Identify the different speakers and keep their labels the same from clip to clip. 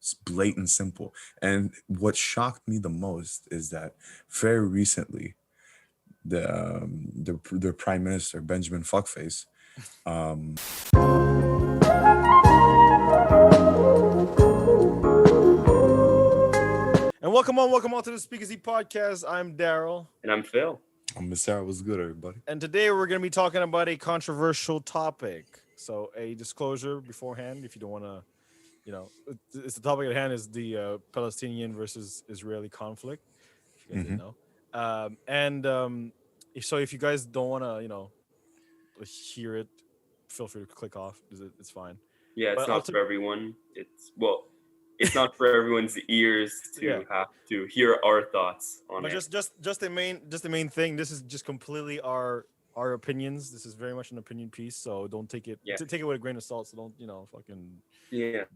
Speaker 1: It's blatant simple. And what shocked me the most is that very recently, the prime minister Benjamin Fuckface.
Speaker 2: And welcome on to the Speakeasy podcast. I'm Daryl.
Speaker 3: And I'm Phil.
Speaker 1: I'm Miss Sarah. What's good, everybody?
Speaker 2: And today we're going to be talking about a controversial topic. So, a disclosure beforehand, if you don't want to, it's the topic at hand is the Palestinian versus Israeli conflict. If you guys didn't know. So if you guys don't want to, hear it, feel free to click off. It's fine.
Speaker 3: Yeah, it's not for everyone. It's not for everyone's ears to have to hear our thoughts on it.
Speaker 2: Just the main thing. This is just completely our opinions. This is very much an opinion piece, so don't take it take it with a grain of salt. So don't fucking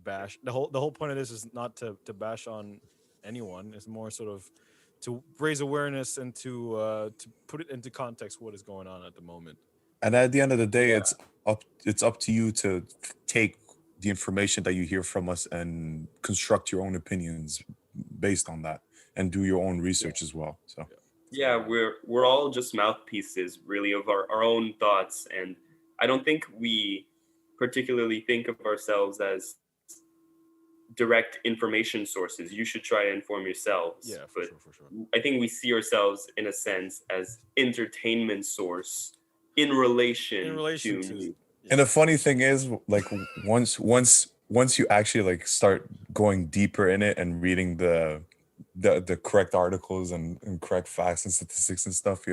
Speaker 2: bash. The whole point of this is not to bash on anyone. It's more sort of to raise awareness and to put it into context what is going on at the moment.
Speaker 1: And at the end of the day, it's up to you to take the information that you hear from us and construct your own opinions based on that, and do your own research as well. So
Speaker 3: we're all just mouthpieces really of our own thoughts, and I don't think we particularly think of ourselves as direct information sources. You should try to inform yourselves. For sure. I think we see ourselves in a sense as entertainment source in relation to.
Speaker 1: And the funny thing is, like, once you actually start going deeper in it and reading the correct articles and correct facts and statistics and stuff,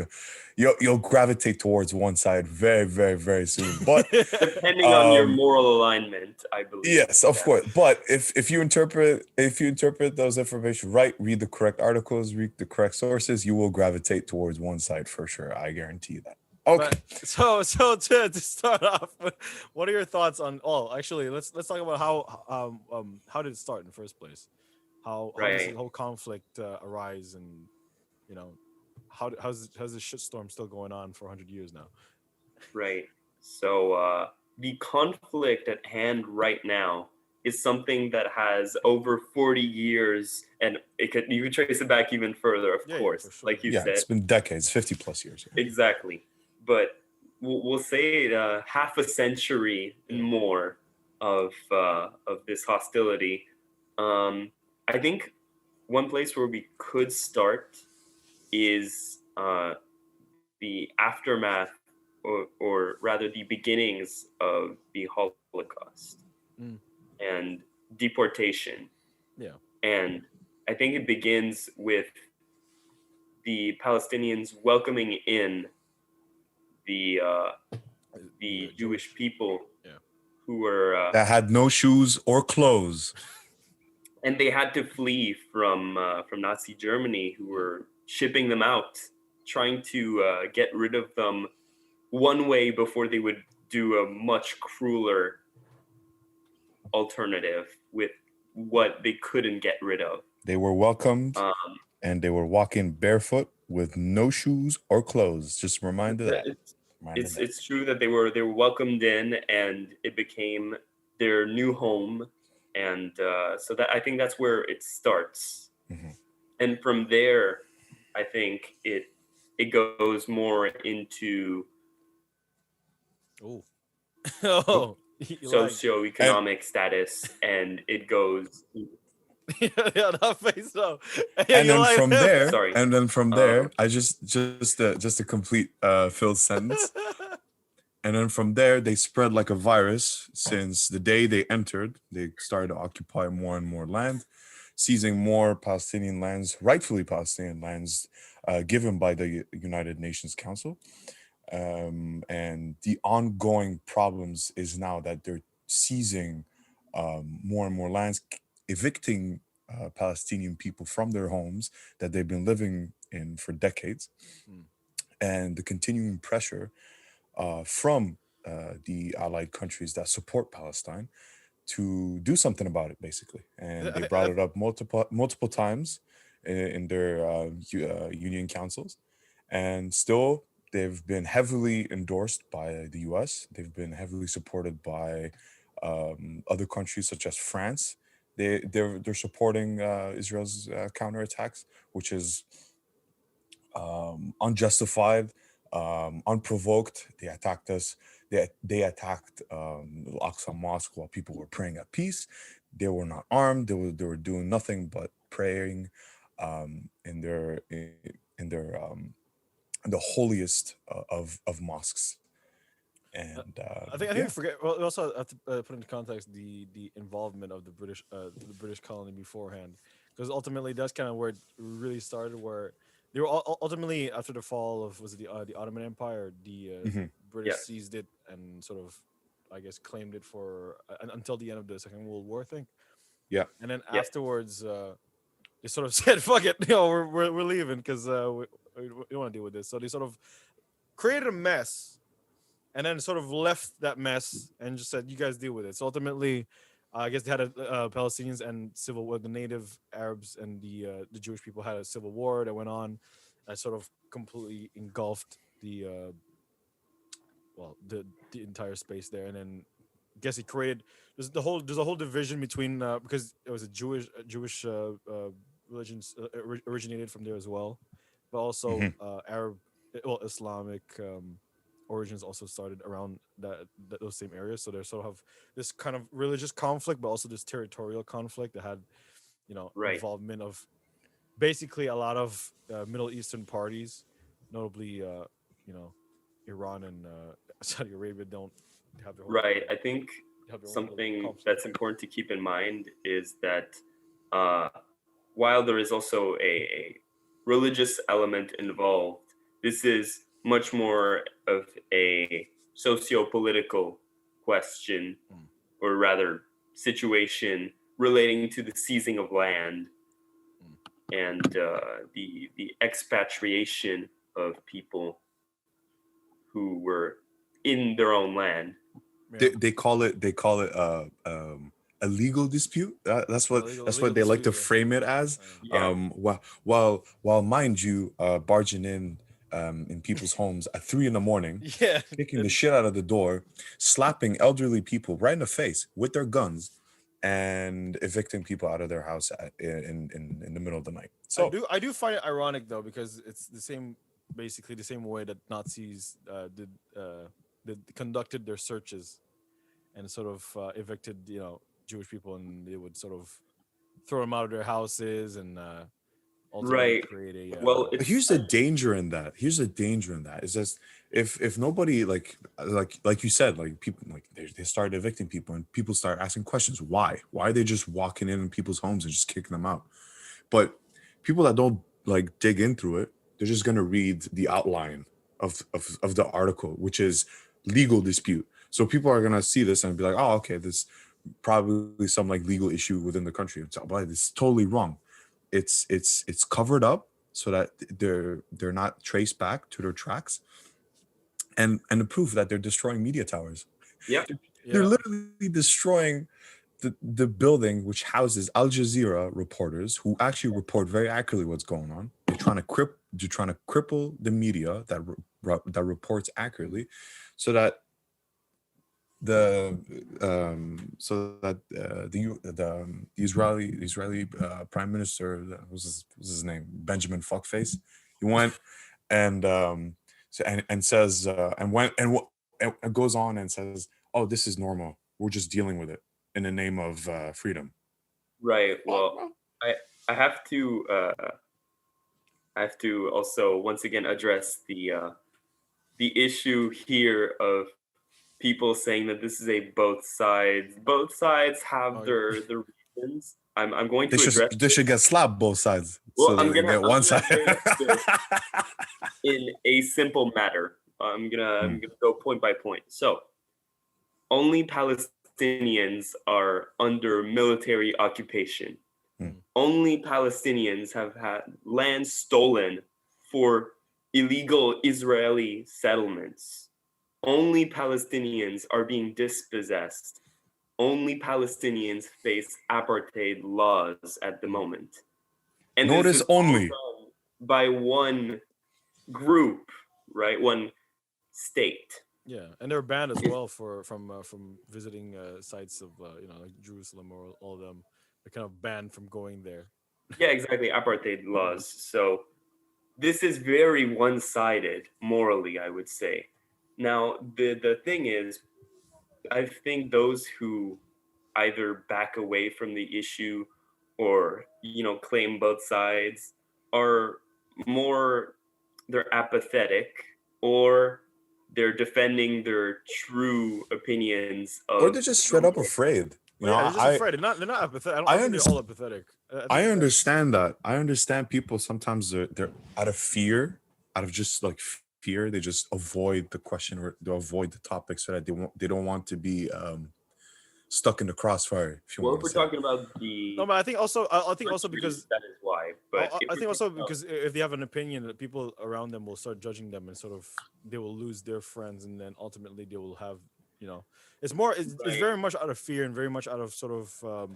Speaker 1: you'll gravitate towards one side very, very, very soon. But
Speaker 3: depending on your moral alignment, I believe.
Speaker 1: Yes, of course. But if you interpret those information right, read the correct articles, read the correct sources, you will gravitate towards one side for sure. I guarantee you that. Okay.
Speaker 2: But, so to start off, what are your thoughts on? Oh, actually, let's talk about how did it start in the first place? How does the whole conflict arise, and how's this shitstorm still going on for 100 years now?
Speaker 3: Right. So the conflict at hand right now is something that has over 40 years, and you could trace it back even further, of course, sure. Like you said.
Speaker 1: It's been decades, 50 plus years.
Speaker 3: Exactly. But we'll say half a century and more of this hostility. I think one place where we could start is the aftermath, or rather the beginnings of the Holocaust and deportation. Yeah. And I think it begins with the Palestinians welcoming in the Jewish people who were
Speaker 1: that had no shoes or clothes,
Speaker 3: and they had to flee from Nazi Germany, who were shipping them out, trying to get rid of them one way before they would do a much crueler alternative with what they couldn't get rid of.
Speaker 1: They were welcomed, and they were walking barefoot with no shoes or clothes. Just a reminder that.
Speaker 3: It's true that they were welcomed in, and it became their new home, and so that I think that's where it starts, and from there, I think it goes more into socioeconomic status, and it goes.
Speaker 1: That face though. And then from there, I just a complete filled sentence. And then from there, they spread like a virus. Since the day they entered, they started to occupy more and more land, seizing more Palestinian lands, rightfully Palestinian lands, given by the United Nations Council. And the ongoing problems is now that they're seizing more and more lands, evicting Palestinian people from their homes that they've been living in for decades, and the continuing pressure from the allied countries that support Palestine to do something about it, basically. And they brought it up multiple times in their union councils, and still they've been heavily endorsed by the US. They've been heavily supported by other countries such as France. they're supporting Israel's counterattacks, which is unjustified, unprovoked. They attacked us. They attacked Al-Aqsa Mosque while people were praying at peace. They were not armed. They were doing nothing but praying in the holiest of mosques. And
Speaker 2: I think we forget. Well, we also have to put into context the involvement of the British colony beforehand, because ultimately that's kind of where it really started. Where they were ultimately after the fall of the Ottoman Empire, the British seized it and sort of, I guess, claimed it for until the end of the Second World War, I think.
Speaker 1: Yeah.
Speaker 2: And then afterwards, they sort of said, "Fuck it, we're leaving because we don't want to deal with this." So they sort of created a mess, and then sort of left that mess and just said, "You guys deal with it." So ultimately, I guess they had Palestinians and civil war. The native Arabs and the Jewish people had a civil war that went on, that sort of completely engulfed the entire space there. And then I guess it created there's a whole division between because it was a Jewish religions originated from there as well, but also Arab, Islamic. Origins also started around those same areas. So there's sort of this kind of religious conflict, but also this territorial conflict that had, involvement of basically a lot of Middle Eastern parties, notably, Iran and Saudi Arabia don't have their own.
Speaker 3: I think something that's important to keep in mind is that while there is also a religious element involved, this is much more of a socio-political question, or rather situation relating to the seizing of land and the expatriation of people who were in their own land.
Speaker 1: They call it a legal dispute. That's what they like to frame it as. While mind you, barging in people's homes at 3 a.m, kicking the shit out of the door, slapping elderly people right in the face with their guns, and evicting people out of their house in the middle of the night. So
Speaker 2: I do find it ironic though, because it's basically the same way that Nazis conducted their searches and sort of evicted Jewish people, and they would sort of throw them out of their houses and create a
Speaker 1: well, here's the danger in that. Is just if nobody like you said, like people like they started evicting people, and people start asking questions. Why are they just walking in people's homes and just kicking them out? But people that don't like dig into it, they're just gonna read the outline of the article, which is legal dispute. So people are gonna see this and be like, oh, okay, this probably some like legal issue within the country. But it's totally wrong. It's covered up so that they're not traced back to their tracks, and the proof that they're destroying media towers. They're literally destroying the building which houses Al Jazeera reporters who actually report very accurately what's going on. They're trying to cripple the media that reports accurately, so that the Israeli prime minister, what was his name, Benjamin Fuckface, he went and says and goes on and says, oh, this is normal, we're just dealing with it in the name of freedom.
Speaker 3: Well, I have to also once again address the issue here of people saying that this is a both sides. Both sides have their reasons. I'm going to address.
Speaker 1: They should get slapped both sides.
Speaker 3: Well,
Speaker 1: so
Speaker 3: I'm gonna
Speaker 1: get one side
Speaker 3: in a simple matter. I'm gonna go point by point. So, only Palestinians are under military occupation. Only Palestinians have had land stolen for illegal Israeli settlements. Only Palestinians are being dispossessed. Only Palestinians face apartheid laws at the moment. And
Speaker 1: notice only
Speaker 3: by one group, right? One state.
Speaker 2: Yeah, and they're banned as well from visiting sites of like Jerusalem or all of them, kind of banned from going there.
Speaker 3: Yeah, exactly. Apartheid laws. So this is very one-sided morally, I would say. Now, the thing is, I think those who either back away from the issue or, claim both sides are more, they're apathetic, or they're defending their true opinions of,
Speaker 1: or they're just straight up afraid.
Speaker 2: They're just afraid. They're not apathetic. I don't think they're all apathetic.
Speaker 1: I understand that. I understand people sometimes they're out of fear, out of just like fear, they just avoid the question or they avoid the topic so that they don't want to be stuck in the crossfire. If you
Speaker 3: well,
Speaker 1: want
Speaker 3: if we're talking about the
Speaker 2: no, but I think also because
Speaker 3: that is why. But
Speaker 2: I think also because if they have an opinion, that people around them will start judging them, and sort of they will lose their friends, and then ultimately they will have, it's very much out of fear and very much out of sort of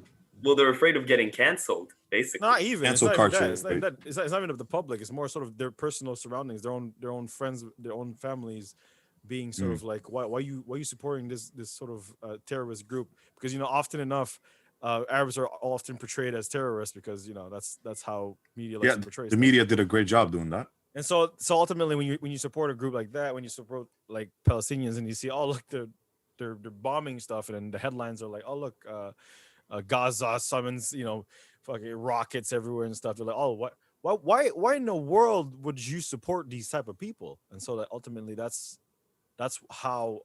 Speaker 3: well, they're afraid of getting canceled, basically.
Speaker 2: not even
Speaker 1: cancel culture.
Speaker 2: It's not even that. It's not even of the public. It's more sort of their personal surroundings, their own friends, their own families, being sort of like, why you supporting this sort of terrorist group? Because often enough, Arabs are often portrayed as terrorists because that's how media likes to portray.
Speaker 1: The media did a great job doing that.
Speaker 2: And so ultimately, when you support a group like that, when you support like Palestinians, and you see, oh look, they're bombing stuff, and then the headlines are like, oh look, Gaza summons fucking rockets everywhere and stuff. They're like, oh, why in the world would you support these type of people? And so that ultimately that's how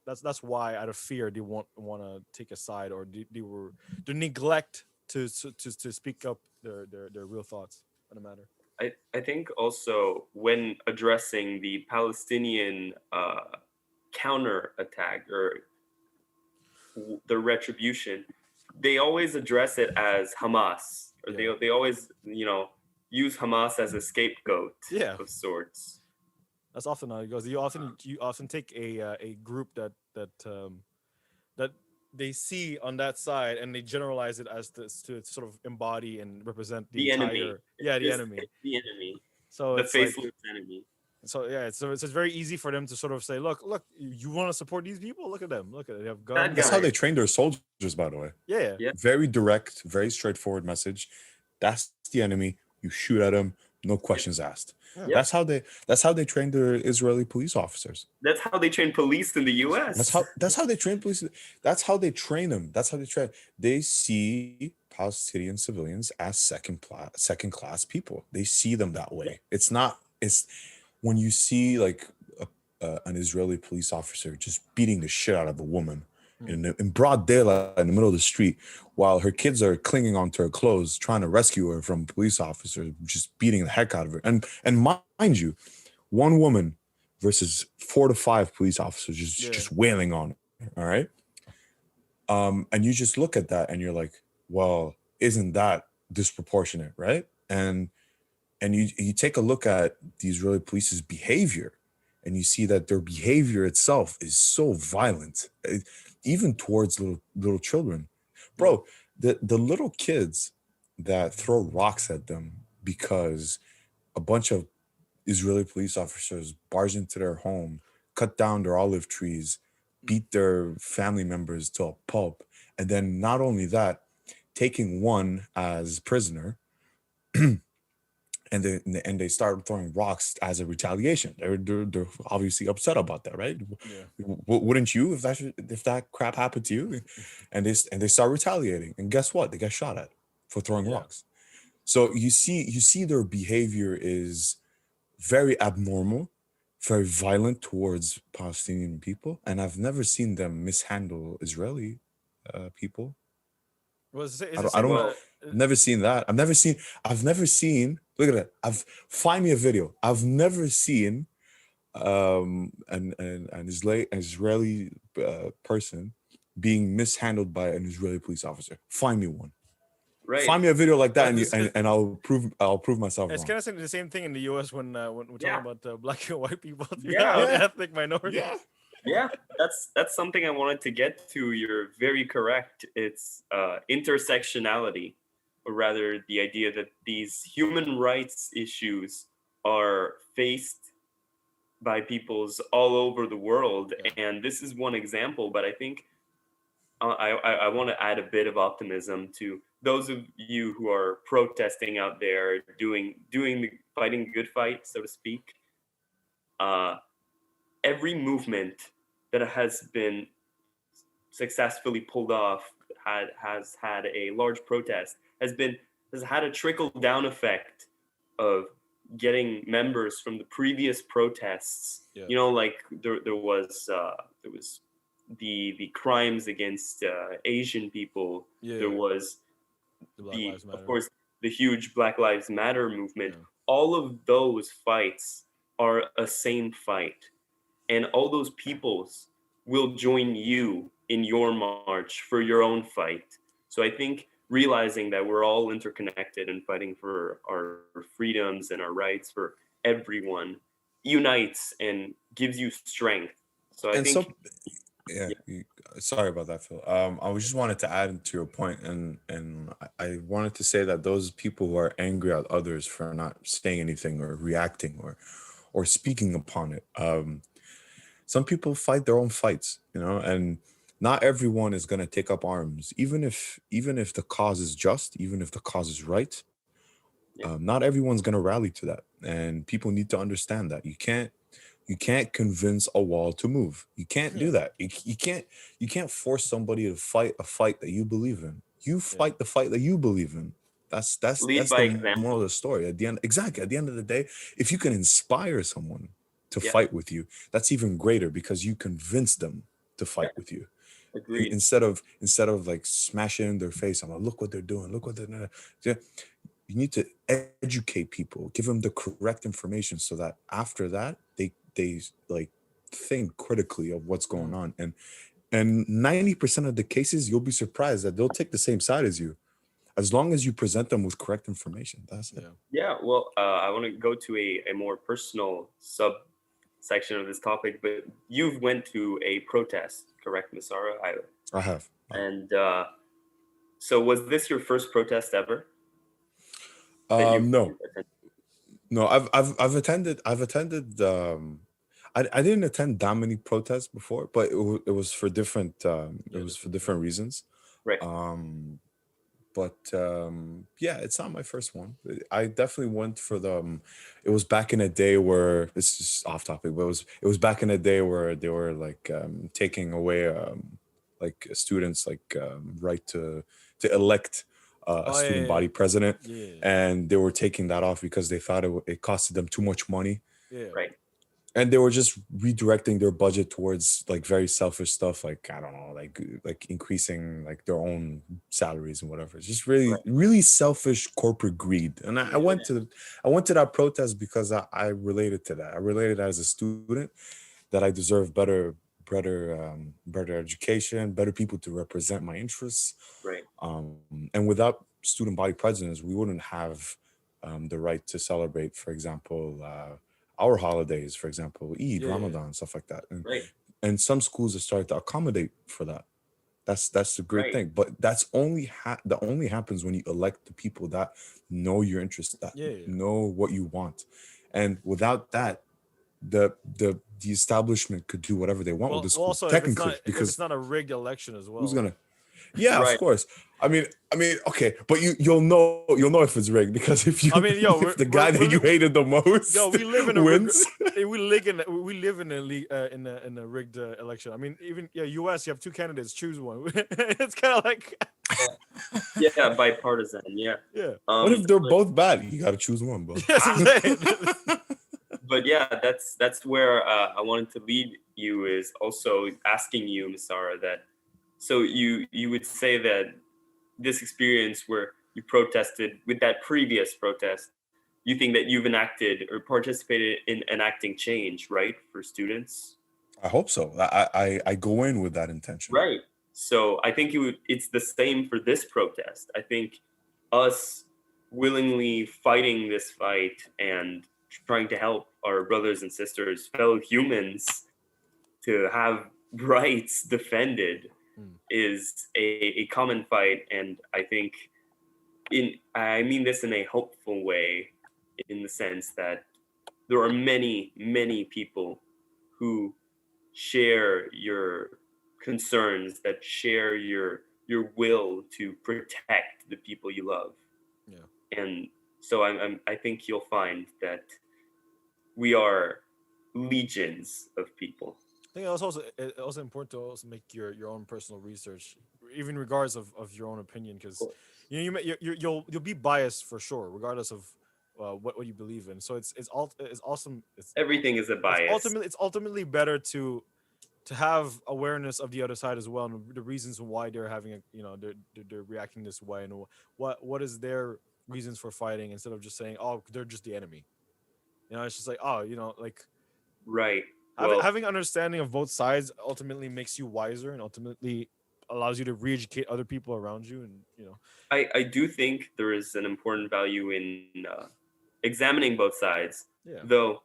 Speaker 2: that's why out of fear they won't want to take a side, or they neglect to speak up their real thoughts on the matter.
Speaker 3: I think also when addressing the Palestinian counterattack or the retribution, they always address it as Hamas, or they always use Hamas as a scapegoat of sorts.
Speaker 2: That's often how it goes. You often take a group that they see on that side, and they generalize it as to sort of embody and represent the entire
Speaker 3: enemy.
Speaker 2: The enemy.
Speaker 3: It's the enemy.
Speaker 2: So
Speaker 3: the
Speaker 2: it's
Speaker 3: faceless enemy.
Speaker 2: So it's very easy for them to sort of say, look, you want to support these people? Look at them. They have guns.
Speaker 1: That's how they train their soldiers, by the way.
Speaker 2: Yeah.
Speaker 1: Very direct, very straightforward message. That's the enemy. You shoot at them, no questions asked. Yeah. That's how they train their Israeli police officers.
Speaker 3: That's how they train police in the U.S.
Speaker 1: That's how they train police. That's how they train them. That's how they train. They see Palestinian civilians as second class people. They see them that way. It's when you see like an Israeli police officer just beating the shit out of a woman in broad daylight in the middle of the street, while her kids are clinging onto her clothes, trying to rescue her from police officers, just beating the heck out of her. And mind you, one woman versus 4 to 5 police officers just wailing on her. All right. And you just look at that and you're like, well, isn't that disproportionate, right? And you take a look at the Israeli police's behavior, and you see that their behavior itself is so violent, even towards little children. Bro, the little kids that throw rocks at them because a bunch of Israeli police officers barge into their home, cut down their olive trees, beat their family members to a pulp, and then not only that, taking one as prisoner, and they start throwing rocks as a retaliation. They're obviously upset about that, right? Yeah. Wouldn't you if that crap happened to you? And they start retaliating, and guess what? They get shot at for throwing rocks. So you see their behavior is very abnormal, very violent towards Palestinian people, and I've never seen them mishandle Israeli people. I've never seen that. I've never seen. Look at that. Find me a video. I've never seen an Israeli person being mishandled by an Israeli police officer. Find me one. Right. Find me a video like that, and I'll prove myself.
Speaker 2: It's kind of the same thing in the U.S. when we're talking about black and white people, ethnic minorities.
Speaker 3: Yeah, that's something I wanted to get to. You're very correct. It's intersectionality, or rather the idea that these human rights issues are faced by peoples all over the world. And this is one example, but I think I want to add a bit of optimism to those of you who are protesting out there, fighting the good fight, so to speak, every movement that has been successfully pulled off has had a large protest, has had a trickle down effect of getting members from the previous protests.
Speaker 2: Yeah.
Speaker 3: You know, like there was the crimes against Asian people.
Speaker 2: Yeah.
Speaker 3: There was of course, the huge Black Lives Matter movement.
Speaker 2: Yeah.
Speaker 3: All of those fights are a same fight, and all those peoples will join you in your march for your own fight. So I think realizing that we're all interconnected and fighting for our freedoms and our rights for everyone unites and gives you strength. So I think
Speaker 1: sorry about that, Phil. I just wanted to add to your point, and I wanted to say that those people who are angry at others for not saying anything or reacting or speaking upon it, some people fight their own fights, and not everyone is going to take up arms, even if the cause is just, even if the cause is right. Not everyone's going to rally to that, and people need to understand that you can't convince a wall to move. You can't do that. You can't force somebody to fight a fight that you believe in. You fight the fight that you believe in. That's the moral of the story. At the end of the day, if you can inspire someone to fight with you, that's even greater, because you convince them to fight with you.
Speaker 3: Agreed.
Speaker 1: Instead of like smashing in their face, I'm like, look what they're doing. Look what they're doing. You need to educate people, give them the correct information, so that after that they like think critically of what's going on. And 90% of the cases, you'll be surprised that they'll take the same side as you, as long as you present them with correct information. That's it.
Speaker 3: Yeah. Well, I want to go to a more personal subsection of this topic, but you've went to a protest, correct, Misara?
Speaker 1: I have.
Speaker 3: And so was this your first protest ever?
Speaker 1: No. I've attended I didn't attend that many protests before, but it was for different reasons.
Speaker 3: Right.
Speaker 1: But it's not my first one. I definitely went for it was back in a day where, this is off topic, but it was back in a day where they were like taking away like students right to elect a student body president, and they were taking that off because they thought it costed them too much money.
Speaker 3: Right.
Speaker 1: And they were just redirecting their budget towards like very selfish stuff, like I don't know, like increasing like their own salaries and whatever. It's just really selfish corporate greed. And I went to that protest because I related to that. I related as a student that I deserve better education, better people to represent my interests.
Speaker 3: Right.
Speaker 1: And without student body presidents, we wouldn't have the right to celebrate, for example, our holidays, for example, Eid, Ramadan, stuff like that. And some schools have started to accommodate for that. That's a great thing. But that's only that only happens when you elect the people that know your interests, that know what you want. And without that, the establishment could do whatever they want with the school.
Speaker 2: Also,
Speaker 1: technically,
Speaker 2: because it's not a rigged election as well.
Speaker 1: Who's gonna? Yeah, of course. I mean, okay, but you'll know if it's rigged, because if the guy that you hated the most,
Speaker 2: we live in a
Speaker 1: wins.
Speaker 2: we live in a rigged election. I mean, even U.S. you have two candidates, choose one. It's kind of like
Speaker 3: bipartisan. Yeah.
Speaker 1: What if they're both bad? You got to choose one, bro.
Speaker 3: But that's where I wanted to lead you, is also asking you, Misara, that so you would say that this experience where you protested with that previous protest, you think that you've enacted or participated in enacting change, right, for students?
Speaker 1: I hope so. I go in with that intention.
Speaker 3: Right. So I think it's the same for this protest. I think us willingly fighting this fight and trying to help our brothers and sisters, fellow humans, to have rights defended is a common fight. And I think I mean this in a hopeful way, in the sense that there are many, many people who share your concerns, that share your will to protect the people you love.
Speaker 2: Yeah.
Speaker 3: And so I think you'll find that we are legions of people.
Speaker 2: I think it's also important to also make your own personal research, even regardless of your own opinion, because you'll be biased for sure, regardless of what you believe in. So it's awesome.
Speaker 3: Everything is a bias.
Speaker 2: It's ultimately better to have awareness of the other side as well, and the reasons why they're having they're reacting this way, and what is their reasons for fighting, instead of just saying, oh, they're just the enemy. It's just like, oh, like.
Speaker 3: Right.
Speaker 2: Having understanding of both sides ultimately makes you wiser, and ultimately allows you to re-educate other people around you. And
Speaker 3: I do think there is an important value in examining both sides.
Speaker 2: Yeah.
Speaker 3: Though,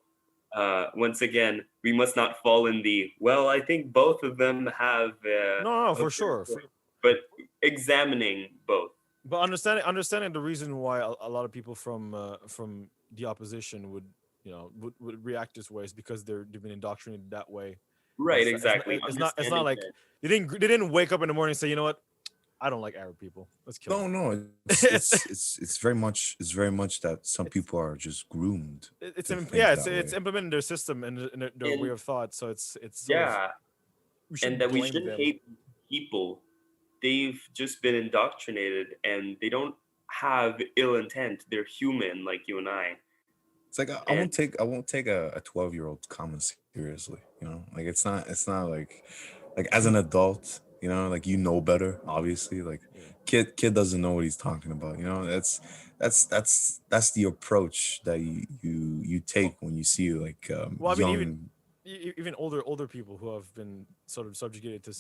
Speaker 3: once again, we must not fall in the, well, I think both of them have.
Speaker 2: No, for sure.
Speaker 3: But examining both.
Speaker 2: But understanding the reason why a lot of people from the opposition would react this way is because they've been indoctrinated that way.
Speaker 3: Right, exactly.
Speaker 2: It's not like they didn't wake up in the morning and say, you know what, I don't like Arab people, let's kill them.
Speaker 1: No, it's very much that some people are just groomed.
Speaker 2: It's implemented in their system and their way of thought. So it's
Speaker 3: and that we shouldn't hate people. They've just been indoctrinated, and they don't have ill intent. They're human, like you and I.
Speaker 1: It's like I won't take a 12-year-old comment seriously. Like it's not like as an adult, like better. Obviously, like kid doesn't know what he's talking about. That's the approach that you take when you see like young.
Speaker 2: Even older people who have been sort of subjugated to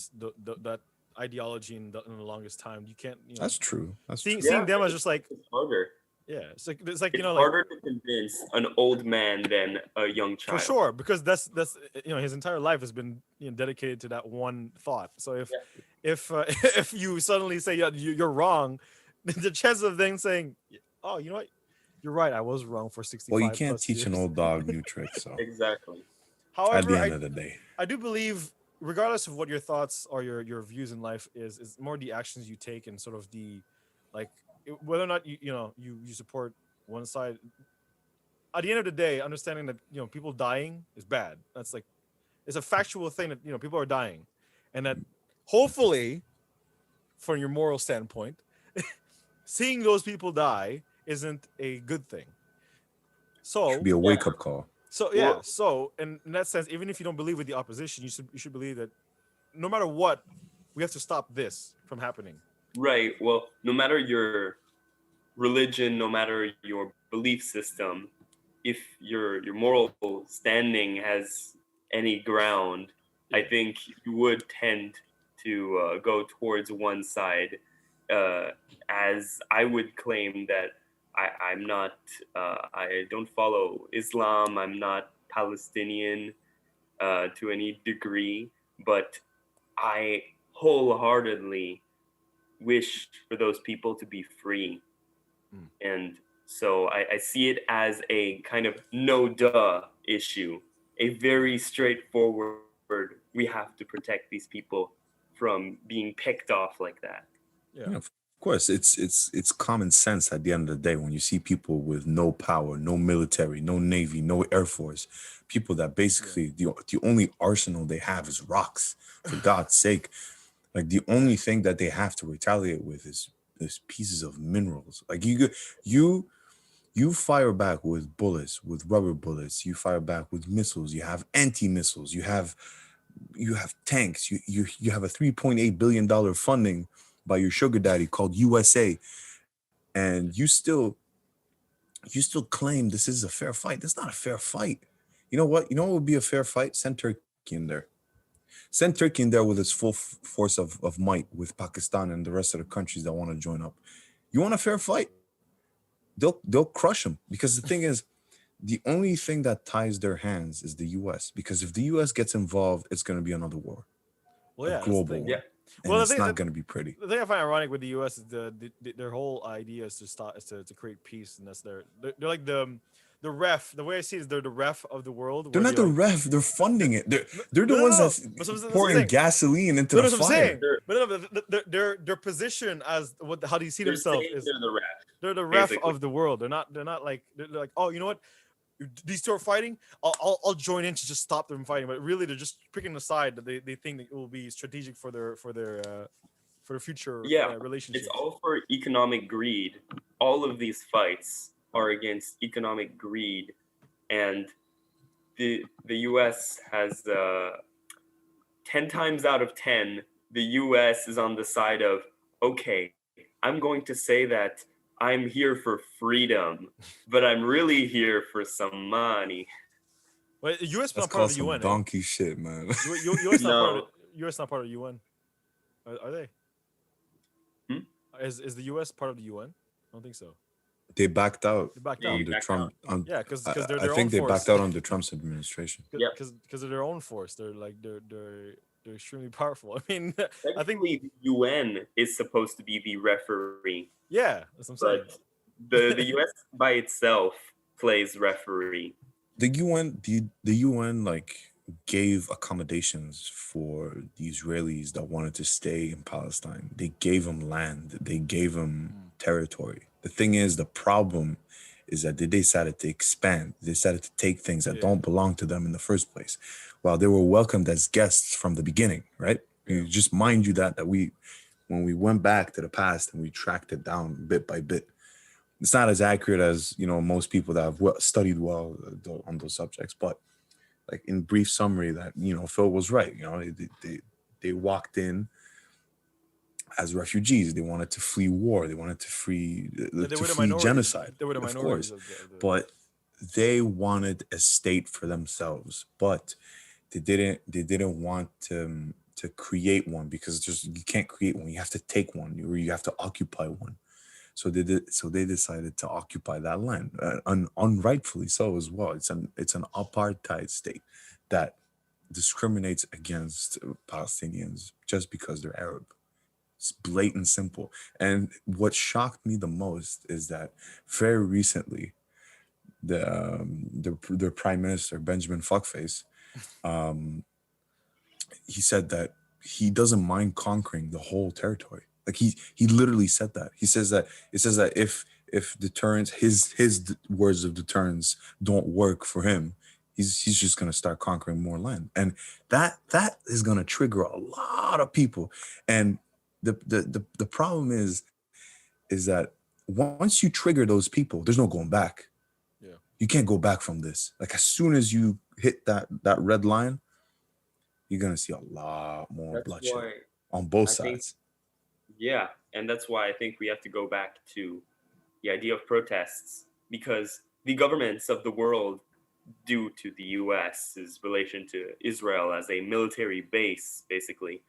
Speaker 2: that ideology in the longest time. You can't.
Speaker 1: That's true.
Speaker 2: Seeing them as just like
Speaker 3: it's harder.
Speaker 2: Yeah, it's like
Speaker 3: it's harder to convince an old man than a young child.
Speaker 2: For sure, because that's his entire life has been dedicated to that one thought. So if you suddenly say you're wrong, the chances of them saying, oh, you know what, you're right, I was wrong for 65.
Speaker 1: Well, you can't teach an old dog new tricks. So
Speaker 3: exactly.
Speaker 2: However,
Speaker 1: at the end of the day,
Speaker 2: I do believe, regardless of what your thoughts or your views in life is more the actions you take, and sort of the whether or not you support one side. At the end of the day, understanding that people dying is bad. That's like, it's a factual thing that people are dying, and that hopefully, from your moral standpoint, seeing those people die isn't a good thing. So
Speaker 1: should be a wake up call.
Speaker 2: So so in that sense, even if you don't believe with the opposition, you should believe that no matter what, we have to stop this from happening.
Speaker 3: Right. Well, no matter your religion, no matter your belief system, if your moral standing has any ground, I think you would tend to go towards one side. As I would claim that I'm not, I don't follow Islam. I'm not Palestinian to any degree, but I wholeheartedly wish for those people to be free. And so I see it as a kind of no-duh issue, a very straightforward, we have to protect these people from being picked off like that.
Speaker 1: Yeah, of course, it's common sense at the end of the day when you see people with no power, no military, no navy, no air force, people that basically the only arsenal they have is rocks, for God's sake. Like the only thing that they have to retaliate with is pieces of minerals. Like you fire back with bullets, with rubber bullets. You fire back with missiles. You have anti-missiles. You have tanks. You have a $3.8 billion funding by your sugar daddy called USA, and you still claim this is a fair fight. That's not a fair fight. You know what? You know what would be a fair fight? Send Turkey in there. Send Turkey in there with its full force of might, with Pakistan and the rest of the countries that want to join up. You want a fair fight? They'll crush them, because the thing is, the only thing that ties their hands is the U.S. Because if the U.S. gets involved, it's going to be another war, a global war. And it's not going to be pretty.
Speaker 2: The thing I find ironic with the U.S. is their whole idea is to create peace, and that's they're like the the ref. The way I see it is they're the ref of the world.
Speaker 1: They're not the ref. They're funding it. They're the ones that's pouring gasoline into the fire.
Speaker 2: But their position as how do you see themselves is
Speaker 3: they're the ref.
Speaker 2: They're the ref of the world. They're not like oh, you know what? These two are fighting. I'll join in to just stop them fighting. But really, they're just picking a side that they think that it will be strategic for their future relationship.
Speaker 3: It's all for economic greed. All of these fights are against economic greed, and the U.S. has 10 times out of 10, the U.S. is on the side of, okay, I'm going to say that I'm here for freedom, but I'm really here for some money.
Speaker 2: Well, the U.S. not part of the UN.
Speaker 1: Donkey shit, man.
Speaker 2: U.S. not part of the UN. Are they? Is the U.S. part of the UN? I don't think so.
Speaker 1: They backed out.
Speaker 2: Under
Speaker 1: Trump.
Speaker 2: Because they're their own force.
Speaker 1: I think they backed out under Trump's administration.
Speaker 2: Because of their own force. They're extremely powerful. I mean, I think
Speaker 3: the UN is supposed to be the referee.
Speaker 2: Yeah, that's what I'm saying.
Speaker 3: The US by itself plays referee.
Speaker 1: The UN like gave accommodations for the Israelis that wanted to stay in Palestine. They gave them land. They gave them territory. The thing is, the problem is that they decided to expand. They decided to take things that don't belong to them in the first place. While they were welcomed as guests from the beginning, right? You just mind you that when we went back to the past and we tracked it down bit by bit, it's not as accurate as, most people that have studied well on those subjects. But like in brief summary, that, Phil was right. They walked in as refugees. They wanted to flee war. They wanted to flee genocide.
Speaker 2: They were the minorities,
Speaker 1: of course. But they wanted a state for themselves. But they didn't want to create one, because you can't create one. You have to take one, or you have to occupy one. So they decided to occupy that land, unrightfully so as well. It's an apartheid state that discriminates against Palestinians just because they're Arab. It's blatant, simple. And what shocked me the most is that very recently, the Prime Minister Benjamin Fuckface, he said that he doesn't mind conquering the whole territory. Like he literally said that. It says that if deterrence, his words of deterrence don't work for him, he's just gonna start conquering more land, and that is gonna trigger a lot of people. And the problem is that once you trigger those people, there's no going back.
Speaker 2: Yeah,
Speaker 1: you can't go back from this. Like as soon as you hit that red line, you're gonna see a lot more bloodshed on both sides.
Speaker 3: Yeah, and that's why I think we have to go back to the idea of protests, because the governments of the world, due to the US's relation to Israel as a military base, basically,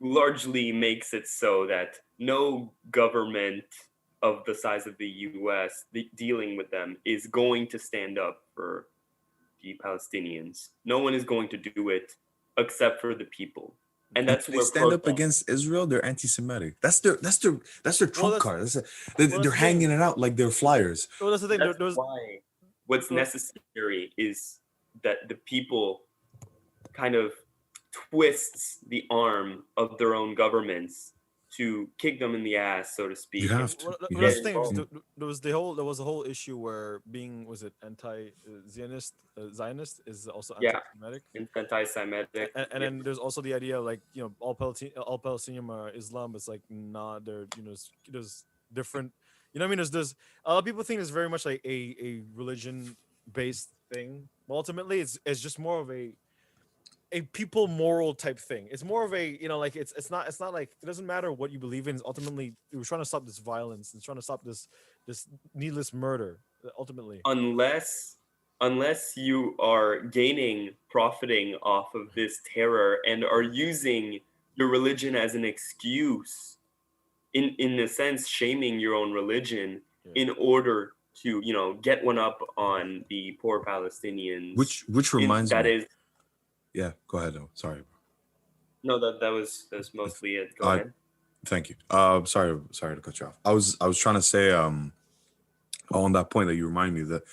Speaker 3: largely makes it so that no government of the size of the US dealing with them is going to stand up for the Palestinians. No one is going to do it except for the people. And that's where
Speaker 1: they stand up against Israel. They're anti-Semitic. That's their trump card. They're hanging it out like they're flyers.
Speaker 2: Well, that's the thing.
Speaker 3: That's why what's necessary is that the people kind of twists the arm of their own governments to kick them in the ass, so to speak.
Speaker 1: You have to.
Speaker 2: That's the thing. There was a whole issue where was it anti-Zionist? Zionist is also anti-Semitic.
Speaker 3: Anti-Semitic.
Speaker 2: And then there's also the idea like all Palestinian are Islam. It's like they're there's different. You know what I mean? There's a lot of people think it's very much like a religion based thing. But ultimately, it's just more of a people moral type thing. It's more of a like it's not like it doesn't matter what you believe in. It's ultimately we're trying to stop this violence and trying to stop this needless murder. Ultimately,
Speaker 3: unless you are profiting off of this terror and are using your religion as an excuse, in a sense, shaming your own religion in order to get one up on the poor Palestinians.
Speaker 1: Which reminds me.
Speaker 3: That is.
Speaker 1: Yeah, go ahead. No, sorry.
Speaker 3: No, that was mostly it. Go ahead.
Speaker 1: Thank you. Sorry to cut you off. I was trying to say on that point that you remind me that,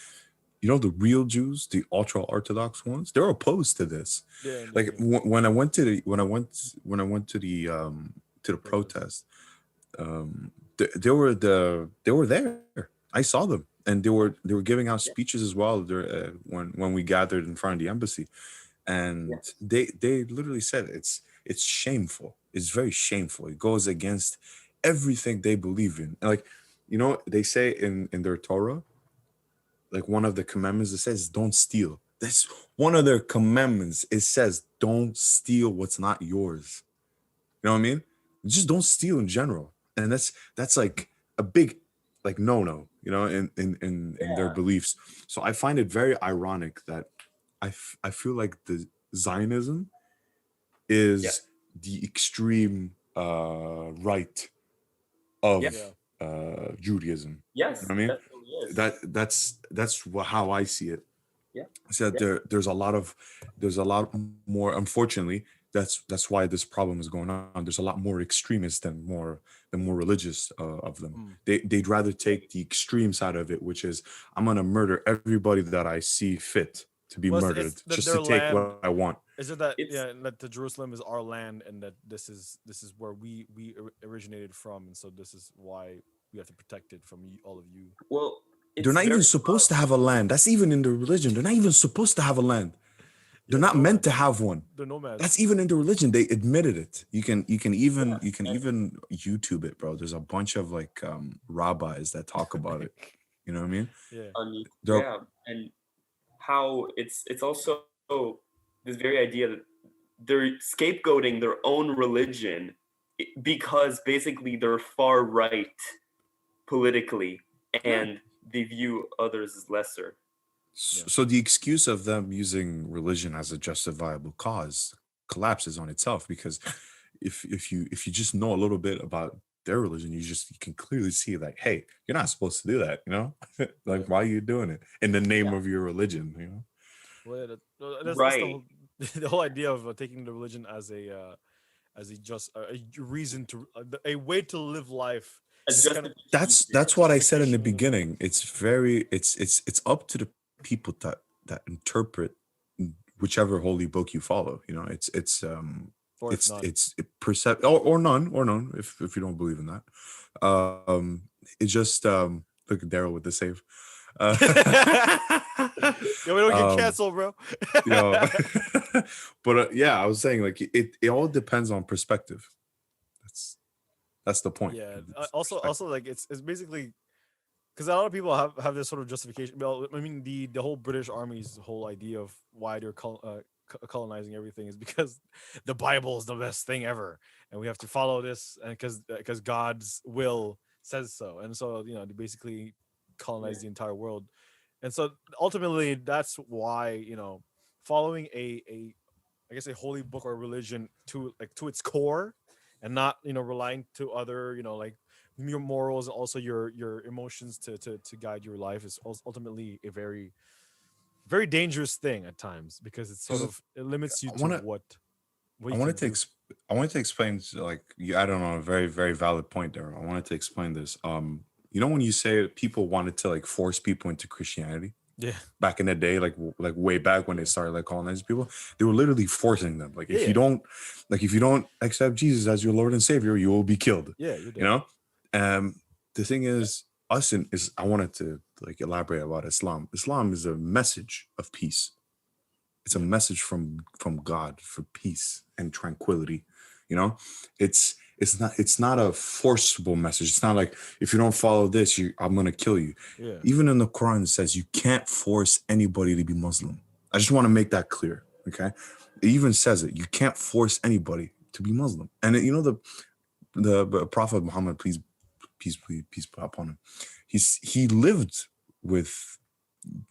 Speaker 1: the real Jews, the ultra Orthodox ones, they're opposed to this.
Speaker 2: Yeah,
Speaker 1: Like when I went to the protest, they were there. I saw them, and they were giving out speeches as well. There when we gathered in front of the embassy, and they literally said it's shameful. It's very shameful. It goes against everything they believe in. And like, they say in their Torah, like one of the commandments, it says don't steal. That's one of their commandments. It says don't steal what's not yours. You know what I mean? Just don't steal in general. And that's like a big like no, in their beliefs. So I find it very ironic that I feel like the Zionism is the extreme right of Judaism.
Speaker 3: Yes,
Speaker 1: you know what I mean? That's how I see it.
Speaker 3: Yeah.
Speaker 1: So there's a lot more. Unfortunately, that's why this problem is going on. There's a lot more extremists than more religious of them. They'd rather take the extreme side of it, which is I'm gonna murder everybody that I see fit to be murdered, just to take what I want.
Speaker 2: Is it that that the Jerusalem is our land, and that this is where we originated from, and so this is why we have to protect it from all of you?
Speaker 3: Well,
Speaker 1: they're not even supposed to have a land. That's even in the religion. They're not even supposed to have a land. They're not meant to have one.
Speaker 2: They're nomads.
Speaker 1: That's even in the religion. They admitted it. You can even YouTube it, bro. There's a bunch of like rabbis that talk about it. You know what I mean?
Speaker 3: Yeah. And how it's also this very idea that they're scapegoating their own religion because basically they're far right politically, and they view others as lesser.
Speaker 1: So the excuse of them using religion as a justifiable cause collapses on itself, because if you just know a little bit about their religion, you can clearly see like, hey, you're not supposed to do that, like why are you doing it in the name of your religion,
Speaker 2: Well, that's the whole idea of taking the religion as a reason to a way to live life.
Speaker 1: That's what I said in the beginning. It's up to the people that interpret whichever holy book you follow. It's percept or none if you don't believe in that. It's just look at Daryl with the save.
Speaker 2: Yo, we don't get canceled, bro.
Speaker 1: But I was saying like it all depends on perspective. That's the point.
Speaker 2: Yeah. Also, like it's basically because a lot of people have this sort of justification. Well, I mean, the whole British Army's whole idea of why they're colonizing everything is because the Bible is the best thing ever, and we have to follow this, and because God's will says so, and so they basically colonize the entire world, and so ultimately that's why following a holy book or religion to its core, and not relying to other like your morals and also your emotions to guide your life is ultimately a very, very dangerous thing at times, because it's sort of it limits you to what
Speaker 1: I wanted to explain like I don't know, a very, very valid point there. I wanted to explain this. When you say people wanted to like force people into Christianity, back in the day, like way back when they started like colonizing people, they were literally forcing them. Like if you don't accept Jesus as your Lord and Savior, you will be killed. The thing is, I wanted to like elaborate about Islam. Islam is a message of peace. It's a message from God for peace and tranquility. It's not a forcible message. It's not like if you don't follow this, I'm gonna kill you. Even in the Quran, it says you can't force anybody to be Muslim. I just want to make that clear. Okay, it even says it. You can't force anybody to be Muslim. And the Prophet Muhammad, peace be upon him, he lived with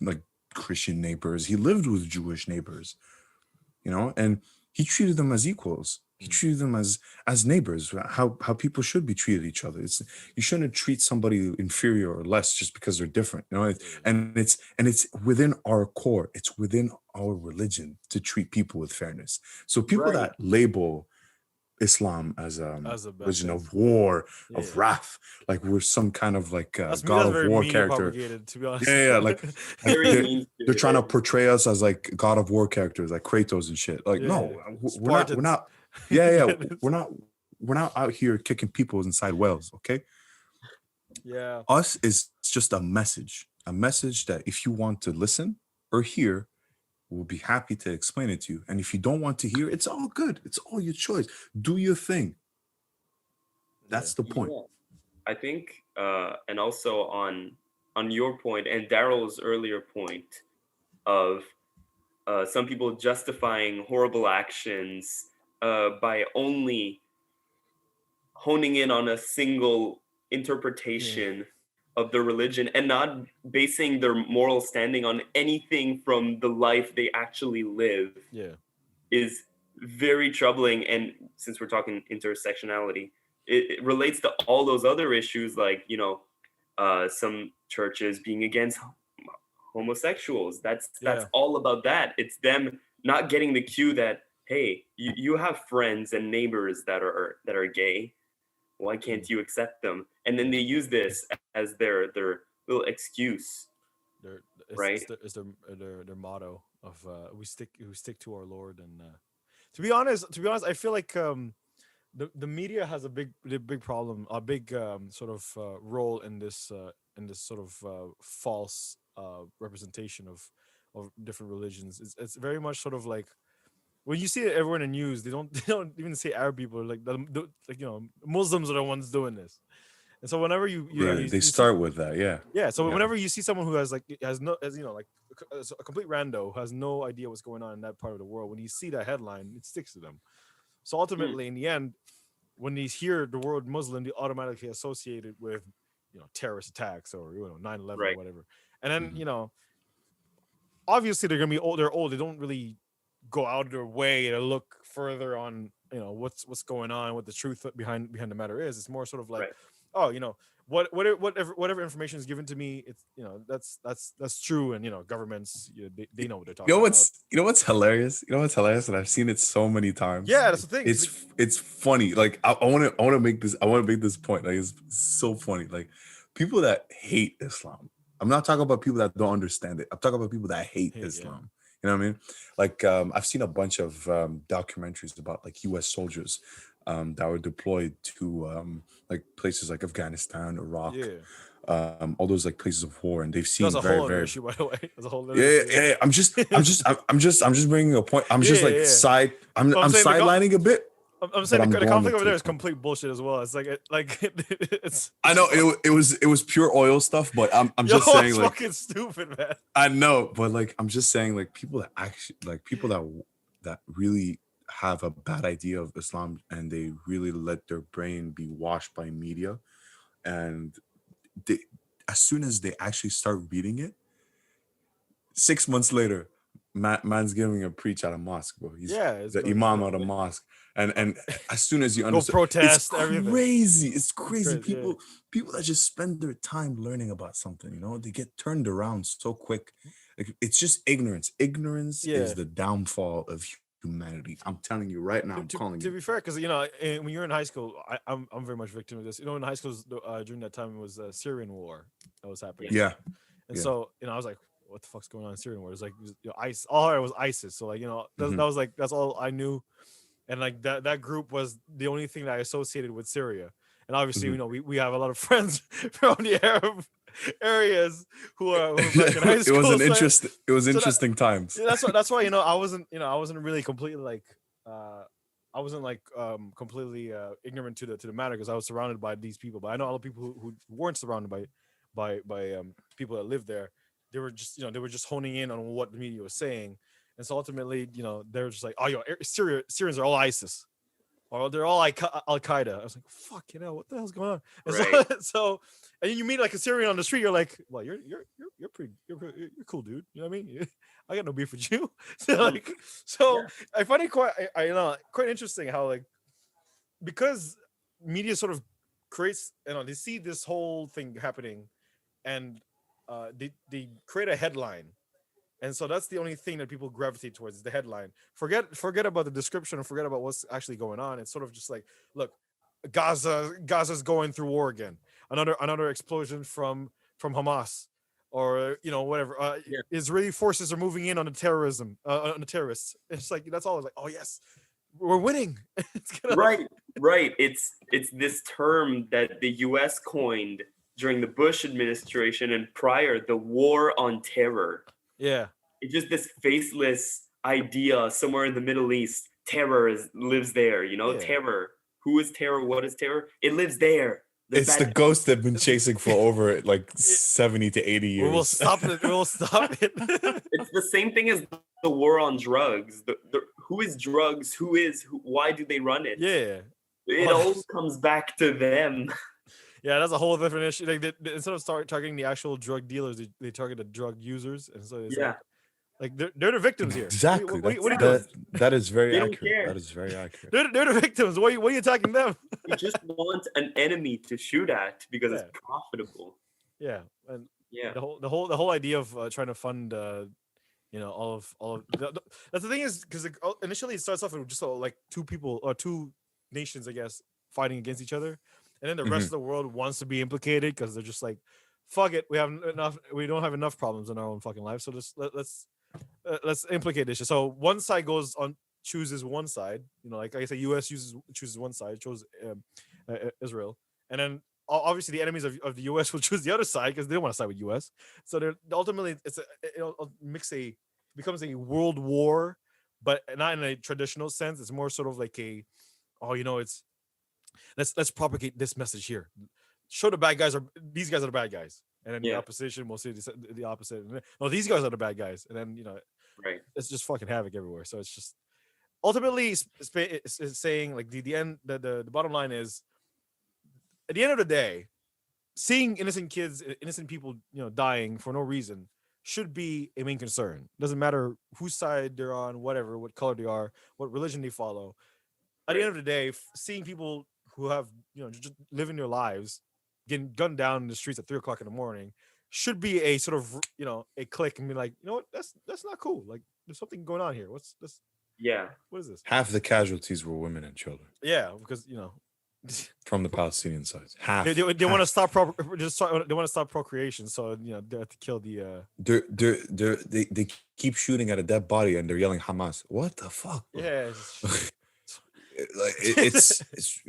Speaker 1: like Christian neighbors. He lived with Jewish neighbors. And he treated them as equals. He treated them as neighbors, how people should be treated each other. You shouldn't treat somebody inferior or less just because they're different. And it's within our core. It's within our religion to treat people with fairness. So people that label Islam as a religion
Speaker 2: thing.
Speaker 1: of war, of wrath, like we're some kind of like God of War character.
Speaker 2: To be honest.
Speaker 1: Yeah, like they're trying to portray us as like God of War characters, like Kratos and shit. Like, no, we're not. Yeah, we're not out here kicking people inside wells. Okay.
Speaker 2: Yeah.
Speaker 1: Us is just a message that if you want to listen or hear, we'll be happy to explain it to you. And if you don't want to hear, it's all good. It's all your choice. Do your thing. That's the point.
Speaker 3: Yeah. I think, and also on your point and Daryl's earlier point of some people justifying horrible actions by only honing in on a single interpretation of the religion and not basing their moral standing on anything from the life they actually live is very troubling. And since we're talking intersectionality, it relates to all those other issues, like, you know, some churches being against homosexuals. That's all about that. It's them not getting the cue that, hey, you have friends and neighbors that are gay. Why can't you accept them? And then they use this as their little excuse. Right?
Speaker 2: It's their motto of we stick to our Lord. And to be honest, I feel like the media has a big problem, a big sort of role in this sort of false representation of different religions. It's very much sort of like, when you see it everywhere in the news, they don't even say Arab people, like like, you know, Muslims are the ones doing this. And so whenever
Speaker 1: they start with that,
Speaker 2: whenever you see someone who has you know, like a complete rando who has no idea what's going on in that part of the world, when you see that headline, it sticks to them. So ultimately, in the end, when they hear the word Muslim, they automatically associate it with, you know, terrorist attacks or, you know, 9/11 or whatever. And then you know, obviously they're gonna be old. They're old. They don't really go out of their way to look further on, you know, what's going on, what the truth behind the matter is. It's more sort of like, oh, you know, whatever information is given to me, it's, you know, that's true. And, you know, governments, you know, they know what they're talking about.
Speaker 1: You know what's hilarious? And I've seen it so many times.
Speaker 2: Yeah, that's the thing.
Speaker 1: It's funny. Like I want to make this point. Like, it's so funny. Like, people that hate Islam. I'm not talking about people that don't understand it. I'm talking about people that hate Islam. Yeah. You know what I mean? Like, I've seen a bunch of documentaries about like U.S. soldiers that were deployed to like places like Afghanistan, Iraq, all those like places of war, and they've seen very
Speaker 2: issue, by the way. That's a whole
Speaker 1: yeah. I'm just bringing a point. I'm just like I'm sidelining a bit.
Speaker 2: I'm saying the conflict over there is complete bullshit as well. It's like it's.
Speaker 1: I know it was pure oil stuff, but I'm just saying,
Speaker 2: it's
Speaker 1: like,
Speaker 2: fucking stupid, man.
Speaker 1: I know, but like I'm just saying, like, people that actually, like, people that really have a bad idea of Islam and they really let their brain be washed by media, and they, as soon as they actually start reading it, 6 months later, man's giving a preach at a mosque, bro. He's the imam at a mosque. And as soon as you understand,
Speaker 2: protest,
Speaker 1: it's crazy. It's crazy. People that just spend their time learning about something, you know, they get turned around so quick. Like, it's just ignorance. Ignorance is the downfall of humanity. I'm telling you right now.
Speaker 2: To be fair, because, you know, when you're in high school, I'm very much victim of this. You know, in high school during that time, it was the Syrian war that was happening. And so, you know, I was like, what the fuck's going on in Syrian war? It's like, you know, ISIS. All I was ISIS. So, like, you know, that was like, that's all I knew. And like that group was the only thing that I associated with Syria. And obviously, you know, we have a lot of friends from the Arab areas who are back in high school.
Speaker 1: It was interesting times.
Speaker 2: That's why, you know, I wasn't really completely like completely ignorant to the matter, because I was surrounded by these people. But I know a lot of people who weren't surrounded by people that lived there. They were just honing in on what the media was saying. And so ultimately, you know, they're just like, oh, yo, Syrians are all ISIS, or they're all Al Qaeda. I was like, fuck, you know, what the hell's going on? And so, and you meet like a Syrian on the street, you're like, well, you're cool, dude. You know what I mean? I got no beef with you. I find it quite interesting how, like, because media sort of creates, you know, they see this whole thing happening, and they create a headline. And so that's the only thing that people gravitate towards is the headline. Forget about the description and forget about what's actually going on. It's sort of just like, look, Gaza's going through war again. Another explosion from Hamas, or whatever. Israeli forces are moving in on the terrorists. It's like that's all. It's like, oh yes, we're winning.
Speaker 3: Right. It's this term that the U.S. coined during the Bush administration and prior, the war on terror.
Speaker 2: Yeah.
Speaker 3: It's just this faceless idea somewhere in the Middle East. Terror lives there, terror. Who is terror? What is terror? It lives there.
Speaker 1: It's the ghost they've been chasing for over like 70 to 80 years.
Speaker 2: We'll stop it.
Speaker 3: It's the same thing as the war on drugs. Who is drugs? Why do they run it?
Speaker 2: Yeah.
Speaker 3: It all comes back to them.
Speaker 2: Yeah, that's a whole different issue. Like instead of targeting the actual drug dealers, they target the drug users, and so it's like they're the victims here.
Speaker 1: Exactly. That is very accurate. That is very accurate.
Speaker 2: They're the victims. Why are you attacking them?
Speaker 3: You just want an enemy to shoot at because it's profitable.
Speaker 2: Yeah, and the whole idea of trying to fund all of that's the thing is because initially it starts off with just like two people or two nations, I guess, fighting against each other. And then the rest of the world wants to be implicated because they're just like, fuck it, we don't have enough problems in our own fucking life, so just let's implicate this shit. So one side chooses one side, like I say, US chooses one side, chose Israel, and then obviously the enemies of the US will choose the other side because they don't want to side with US. So they're ultimately becomes a world war, but not in a traditional sense. It's more sort of like it's let's propagate this message here. Show the bad guys these guys are the bad guys, and then the opposition will say the opposite. No, these guys are the bad guys, and then it's just fucking havoc everywhere. So it's just ultimately it's saying like the end. The bottom line is, at the end of the day, seeing innocent people dying for no reason should be a main concern. Doesn't matter whose side they're on, whatever, what color they are, what religion they follow. At the end of the day, seeing people who have just living their lives getting gunned down in the streets at 3:00 in the morning should be a sort of a click and be like, what, that's not cool. Like there's something going on here. What's this?
Speaker 3: Yeah.
Speaker 2: What is this?
Speaker 1: Half the casualties were women and children.
Speaker 2: Yeah, because
Speaker 1: from the Palestinian side, half.
Speaker 2: They want to stop they want to stop procreation, so they have to kill the.
Speaker 1: They keep shooting at a dead body and they're yelling Hamas. What the fuck? Bro?
Speaker 2: Yeah.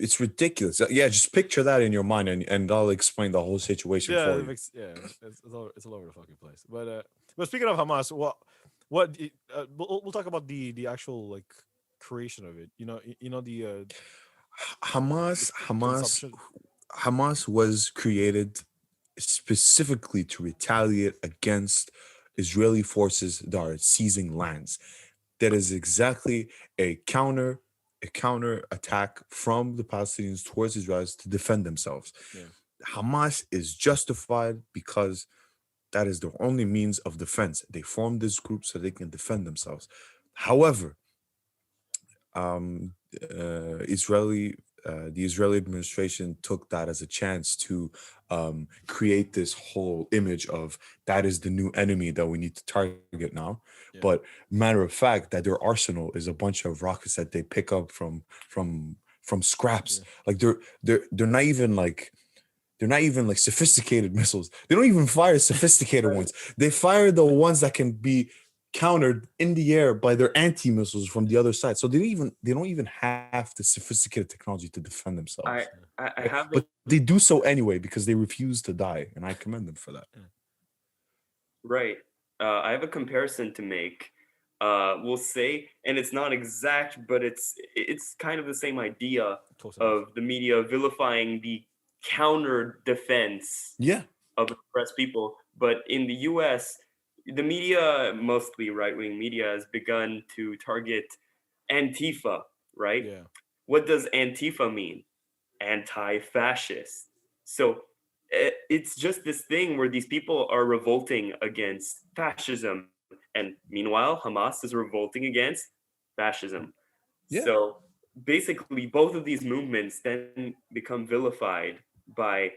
Speaker 1: It's ridiculous. Yeah, just picture that in your mind and I'll explain the whole situation for you.
Speaker 2: It's all over the fucking place. But speaking of Hamas, we'll talk about the actual like creation of it. The
Speaker 1: Hamas was created specifically to retaliate against Israeli forces that are seizing lands. That is exactly a counter attack from the Palestinians towards Israelis to defend themselves. Yeah. Hamas is justified because that is their only means of defense. They formed this group so they can defend themselves. However, the Israeli administration took that as a chance to create this whole image of that is the new enemy that we need to target now. Yeah. But matter of fact, that their arsenal is a bunch of rockets that they pick up from scraps. Yeah. Like they're not even like sophisticated missiles. They don't even fire sophisticated ones. They fire the ones that can be countered in the air by their anti-missiles from the other side. So they don't even have the sophisticated technology to defend themselves. But they do so anyway because they refuse to die, and I commend them for that.
Speaker 3: Right. I have a comparison to make. We'll say, and it's not exact, but it's kind of the same idea of the media vilifying the counter defense of oppressed people. But in the US, the media, mostly right-wing media, has begun to target Antifa, right? Yeah. What does Antifa mean? Anti-fascist. So it's just this thing where these people are revolting against fascism. And meanwhile, Hamas is revolting against fascism. Yeah. So basically, both of these movements then become vilified by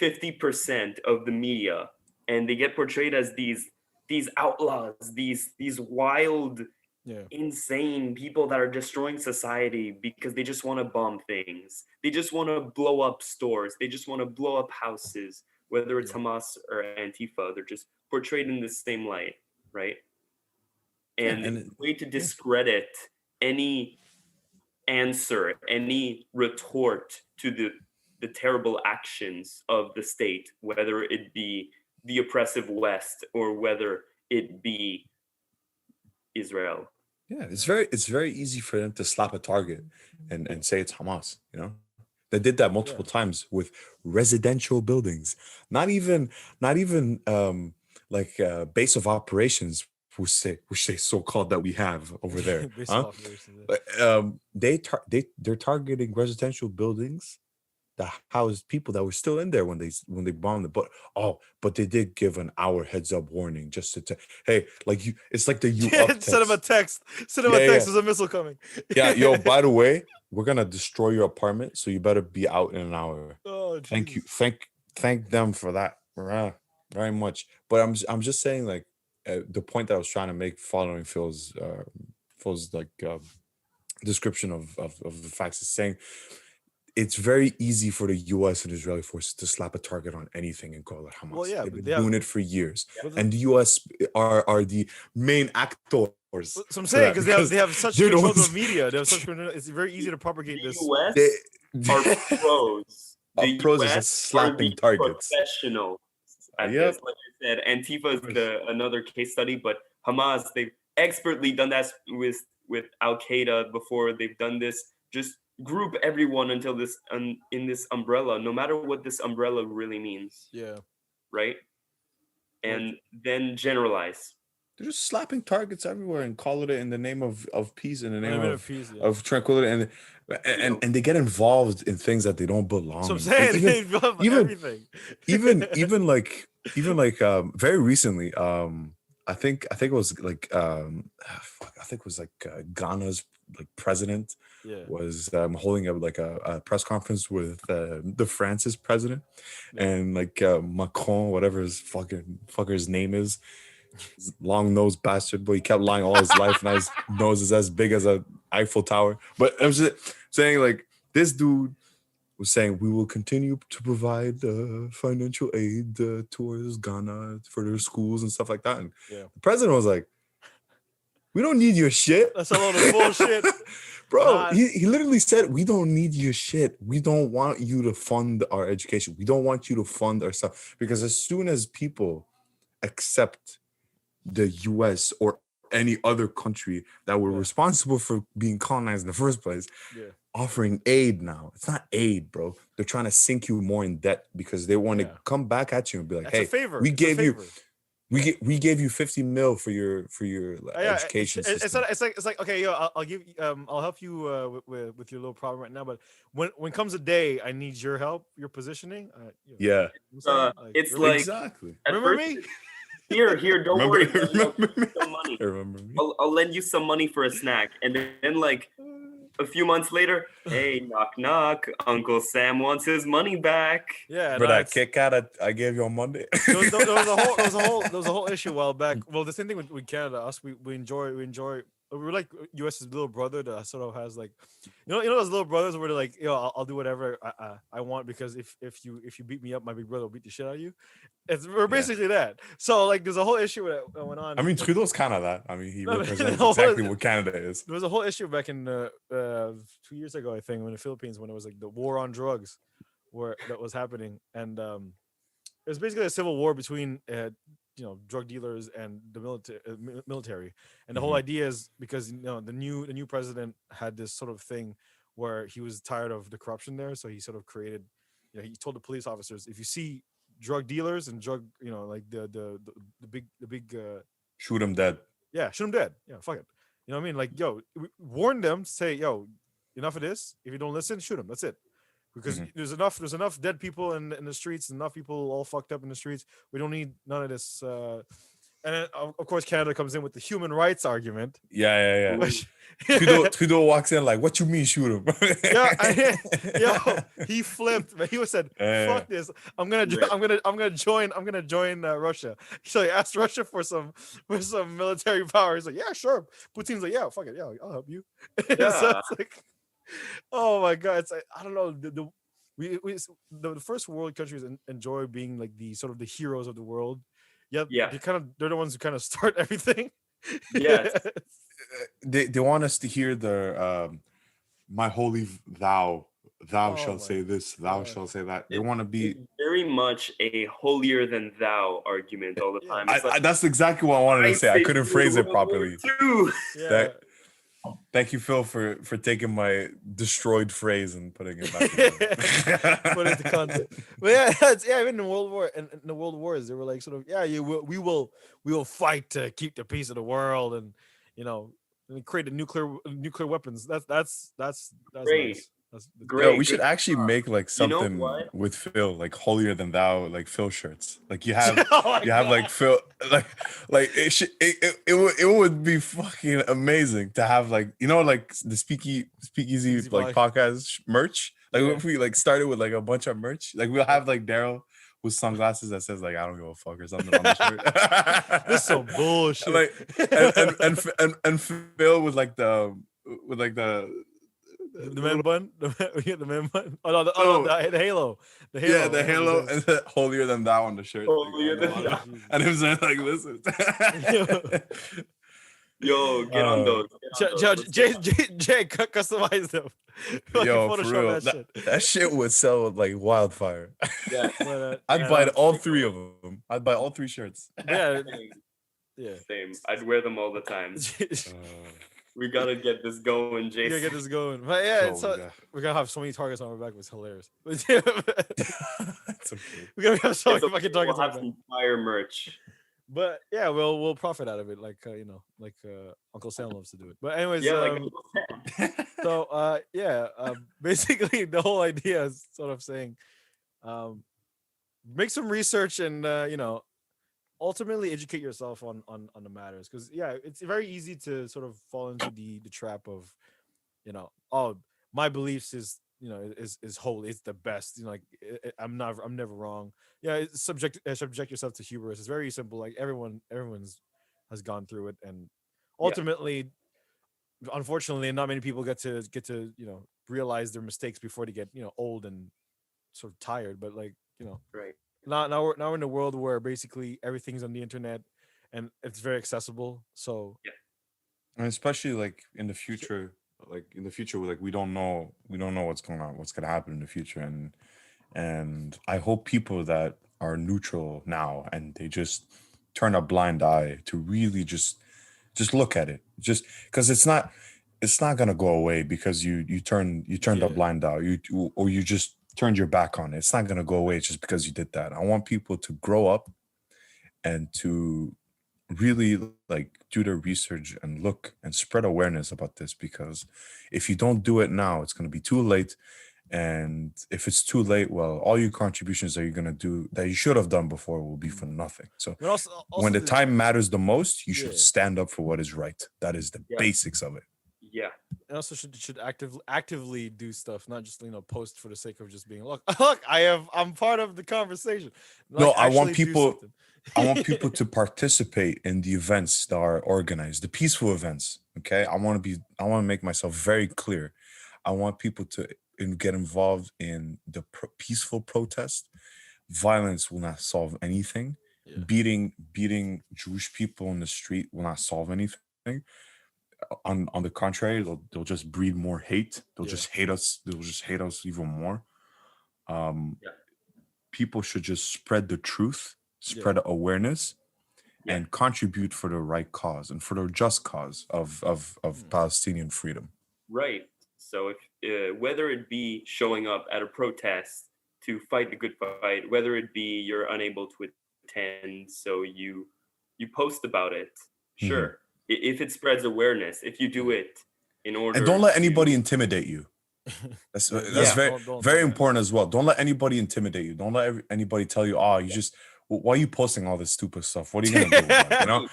Speaker 3: 50% of the media. And they get portrayed as these these outlaws, these wild, insane people that are destroying society because they just want to bomb things. They just want to blow up stores. They just want to blow up houses, whether it's Hamas or Antifa. They're just portrayed in the same light, right? And the way to discredit any answer, any retort to the terrible actions of the state, whether it be the oppressive West or whether it be Israel.
Speaker 1: Yeah, it's very easy for them to slap a target and say it's Hamas, you know? They did that multiple times with residential buildings. Not even like base of operations, which they so-called that we have over there. They're targeting residential buildings that housed people that were still in there when they bombed it. But they did give an hour heads up warning just to hey, like you, it's like the
Speaker 2: send them a text. Send them a text. There's a missile coming.
Speaker 1: Yo, by the way, we're gonna destroy your apartment, so you better be out in an hour.
Speaker 2: Oh,
Speaker 1: thank you, thank them for that very much. But I'm just saying, like, the point that I was trying to make following Phil's like description of the facts is saying it's very easy for the U.S. and Israeli forces to slap a target on anything and call it Hamas.
Speaker 2: Well, yeah,
Speaker 1: they've been doing it for years, and the U.S. are the main actors.
Speaker 2: So I'm saying because they have such control of media. They have such control, it's very easy to propagate this.
Speaker 3: The U.S. are pros. The
Speaker 1: pros
Speaker 3: US
Speaker 1: is slapping targets.
Speaker 3: Professional at this. Like I said, Antifa is another case study, but Hamas, they've expertly done that with Al Qaeda before. They've done this. Just group everyone until this in this umbrella, no matter what this umbrella really means.
Speaker 2: Yeah.
Speaker 3: Right. And then generalize.
Speaker 1: They're just slapping targets everywhere and call it in the name of peace, in the name of
Speaker 2: peace,
Speaker 1: of tranquility, and they get involved in things that they don't belong.
Speaker 2: So I'm saying they involve everything.
Speaker 1: even like very recently, I think it was like Ghana's like president was holding a press conference with the France's president, and like Macron, whatever his fucker's name is. Long-nosed bastard, but he kept lying all his life, and his nose is as big as an Eiffel Tower. But I was just saying, like, this dude was saying we will continue to provide financial aid towards Ghana for their schools and stuff like that. And the president was like, "We don't need your shit."
Speaker 2: That's a load of bullshit.
Speaker 1: Bro, he literally said, "We don't need your shit. We don't want you to fund our education. We don't want you to fund our stuff." Because as soon as people accept the US or any other country that were responsible for being colonized in the first place, offering aid now. It's not aid, bro. They're trying to sink you more in debt because they want to come back at you and be like,
Speaker 2: that's
Speaker 1: hey, we gave you 50 mil for your education system.
Speaker 2: It's like okay, I'll help you with your little problem right now, but when comes a day I need your help, your positioning.
Speaker 3: It's like
Speaker 1: exactly.
Speaker 3: Remember me? Here, don't worry. Some money. I'll lend you some money for a snack, and then like a few months later, hey, knock knock, Uncle Sam wants his money back.
Speaker 2: Yeah,
Speaker 1: for that kick out I gave you on Monday.
Speaker 2: There was a whole issue a while back. Well, the same thing with Canada. Us, we enjoy. We're like US's little brother that sort of has like, you know those little brothers where they're like, I'll do whatever I want because if you beat me up, my big brother will beat the shit out of you. We're basically that. So like, there's a whole issue that went on.
Speaker 1: I mean, Trudeau's kind of that. I mean, he represents exactly what Canada is.
Speaker 2: There was a whole issue back in 2 years ago, I think, when the Philippines, when it was like the war on drugs, that was happening, and it was basically a civil war between drug dealers and the military, and the whole idea is because the new president had this sort of thing where he was tired of the corruption there, so he sort of created, he told the police officers, if you see drug dealers and drug, like the big
Speaker 1: shoot them dead.
Speaker 2: Yeah, shoot them dead. Yeah, fuck it. You know what I mean? Like, warn them, say, enough of this. If you don't listen, shoot them. That's it. Because there's enough dead people in the streets, enough people all fucked up in the streets. We don't need none of this And then, of course, Canada comes in with the human rights argument.
Speaker 1: Yeah.
Speaker 2: Which,
Speaker 1: Trudeau walks in like, "What you mean shoot him?"
Speaker 2: He flipped. But he said, "Fuck this! I'm gonna join Russia." So he asked Russia for some military power. He's like, "Yeah, sure." Putin's like, "Yeah, fuck it, yeah, I'll help you." So it's like, oh my god, it's like, I don't know. The first world countries enjoy being like the sort of the heroes of the world. Yeah. They're the ones who kind of start everything.
Speaker 3: Yes.
Speaker 1: They want us to hear the my holy thou shall say this, thou shall say that. They want to be
Speaker 3: very much a holier than thou argument all the time.
Speaker 1: That's exactly what I wanted to say. I couldn't phrase it properly. Thank you, Phil, for taking my destroyed phrase and putting it back together.
Speaker 2: Put it to content. But even in the World War and in the World Wars, they were like sort of we will fight to keep the peace of the world, and and create the nuclear weapons. That's
Speaker 3: great.
Speaker 2: Nice. That's
Speaker 1: great. Yo, we should actually make like something with Phil, like holier than thou, like Phil shirts. Like you have like Phil, like it would be fucking amazing to have like like the Speakeasy like podcast merch. Like if we like started with like a bunch of merch, like we'll have like Daryl with sunglasses that says like I don't give a fuck or something on the shirt.
Speaker 2: This is some bullshit.
Speaker 1: Like and Phil with like the
Speaker 2: man bun, the man bun. The halo,
Speaker 1: Yeah, the halo and the holier than thou on the shirt.
Speaker 3: Holier than thou.
Speaker 1: And him saying like, listen.
Speaker 3: Yo, get on those.
Speaker 2: Jay, customize them.
Speaker 1: Yo, for real, that shit would sell like wildfire. Yeah, I'd buy all three of them. I'd buy all three shirts.
Speaker 2: Yeah.
Speaker 3: Same. I'd wear them all the time. We gotta get this going, Jason.
Speaker 2: We gotta get this going. But we're gonna have so many targets on our back. It was hilarious. It's okay. We're gonna have so many fucking targets on our back.
Speaker 3: Some fire merch.
Speaker 2: But yeah, we'll profit out of it, like Uncle Sam loves to do it. But anyways, basically the whole idea is sort of saying, make some research and ultimately educate yourself on the matters, because it's very easy to sort of fall into the trap of my beliefs is holy, it's the best, I'm never wrong. Subject yourself to hubris. It's very simple. Like everyone's has gone through it, and ultimately unfortunately not many people get to realize their mistakes before they get old and sort of tired. But right now we're in a world where basically everything's on the internet and it's very accessible. So
Speaker 1: and especially like in the future, we don't know what's going on, what's going to happen in the future, and I hope people that are neutral now and they just turn a blind eye to really just look at it, just because it's not going to go away because you turned a blind eye, you just turned your back on it. It's not going to go away just because you did that. I want people to grow up and to really like do their research and look and spread awareness about this, because if you don't do it now, it's going to be too late. And if it's too late, well, all your contributions that you're going to do that you should have done before will be for nothing. So also when the time matters the most, you should stand up for what is right. That is the basics of it.
Speaker 3: Yeah.
Speaker 2: And also should actively do stuff, not just post for the sake of just being look I'm part of the conversation.
Speaker 1: No, I want people to participate in the events that are organized, the peaceful events. Okay. I want to make myself very clear. I want people to get involved in the peaceful protest. Violence will not solve anything. Beating Jewish people in the street will not solve anything. On the contrary, they'll just breed more hate. They'll just hate us. They'll just hate us even more. People should just spread the truth, spread awareness, and contribute for the right cause and for the just cause of Palestinian freedom.
Speaker 3: Right. So if whether it be showing up at a protest to fight the good fight, whether it be you're unable to attend, so you post about it, sure. Mm-hmm. If it spreads awareness, if you do it in order,
Speaker 1: and don't let anybody intimidate you. That's very important as well. Don't let anybody intimidate you. Don't let anybody tell you, why are you posting all this stupid stuff? What are you gonna do with that? You know,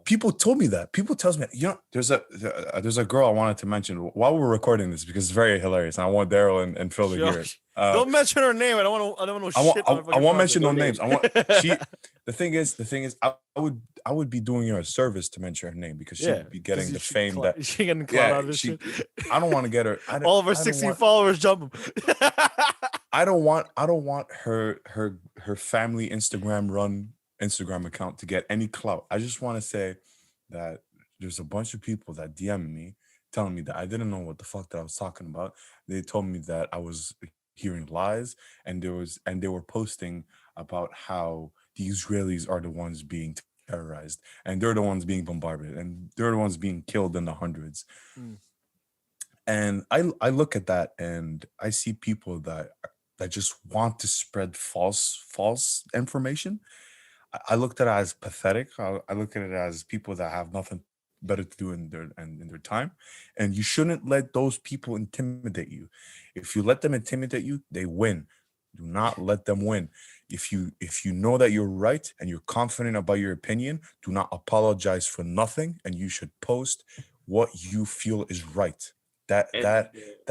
Speaker 1: people told me that. People tells me, you know, there's a girl I wanted to mention while we're recording this because it's very hilarious. And I want Daryl and Phil to hear it.
Speaker 2: Don't mention her name. I don't want to shit.
Speaker 1: I won't mention no names. The thing is, I would be doing her a service to mention her name because she would be getting the fame that
Speaker 2: she getting clout out of this shit.
Speaker 1: I don't want to get her.
Speaker 2: All of her 16 followers jump them.
Speaker 1: I don't want her family Instagram run Instagram account to get any clout. I just want to say that there's a bunch of people that DM me telling me that I didn't know what the fuck that I was talking about. They told me that I was hearing lies, and they were posting about how the Israelis are the ones being terrorized, and they're the ones being bombarded, and they're the ones being killed in the hundreds. And I look at that and I see people that just want to spread false information. I looked at it as pathetic. I look at it as people that have nothing better to do in their time, and you shouldn't let those people intimidate you. If you let them intimidate you, they win. Do not let them win. If you know that you're right and you're confident about your opinion, do not apologize for nothing, and you should post what you feel is right. That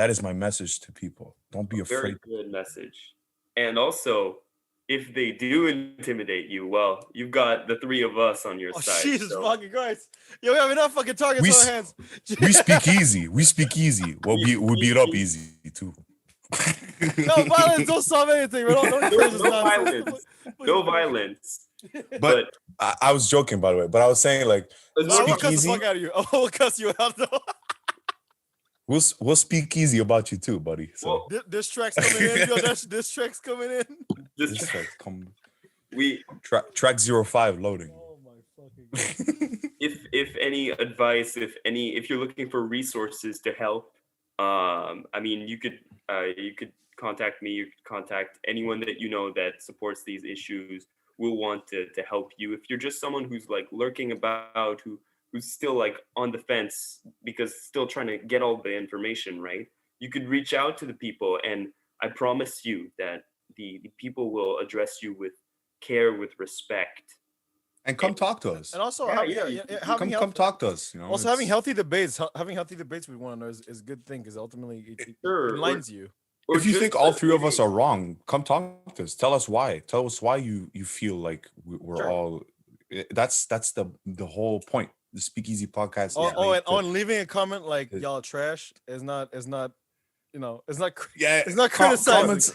Speaker 1: is my message to people. Don't be afraid.
Speaker 3: Very good message. And also, if they do intimidate you, well, you've got the three of us on your side.
Speaker 2: Jesus fucking Christ. Yo, we have enough fucking targets on our hands.
Speaker 1: We speak easy. We speak easy. We beat up easy too.
Speaker 2: No violence, don't solve anything.
Speaker 3: No violence. No violence.
Speaker 1: But I was joking, by the way. But I was saying, like,
Speaker 2: we'll cuss the fuck out of you. We'll cuss you out, though.
Speaker 1: We'll speak easy about you too, buddy. So
Speaker 2: this track's coming in. Yo, this track's coming in.
Speaker 1: This track's coming. Track 05 loading.
Speaker 2: Oh my fucking God.
Speaker 3: If any advice, if you're looking for resources to help, I mean, you could contact me. You could contact anyone that you know that supports these issues. We'll want to help you. If you're just someone who's like lurking about, who's still like on the fence because still trying to get all the information right, you could reach out to the people, and I promise you that the people will address you with care, with respect,
Speaker 1: and come talk to us.
Speaker 2: And also,
Speaker 1: come talk to us. You know,
Speaker 2: also having healthy debates with one another is a good thing because ultimately it enlightens you.
Speaker 1: If you think all three of us are wrong, come talk to us. Tell us why. Tell us why you feel like we're all. That's the whole point. The Speakeasy podcast.
Speaker 2: And leaving a comment like y'all trash is not it's not criticizing.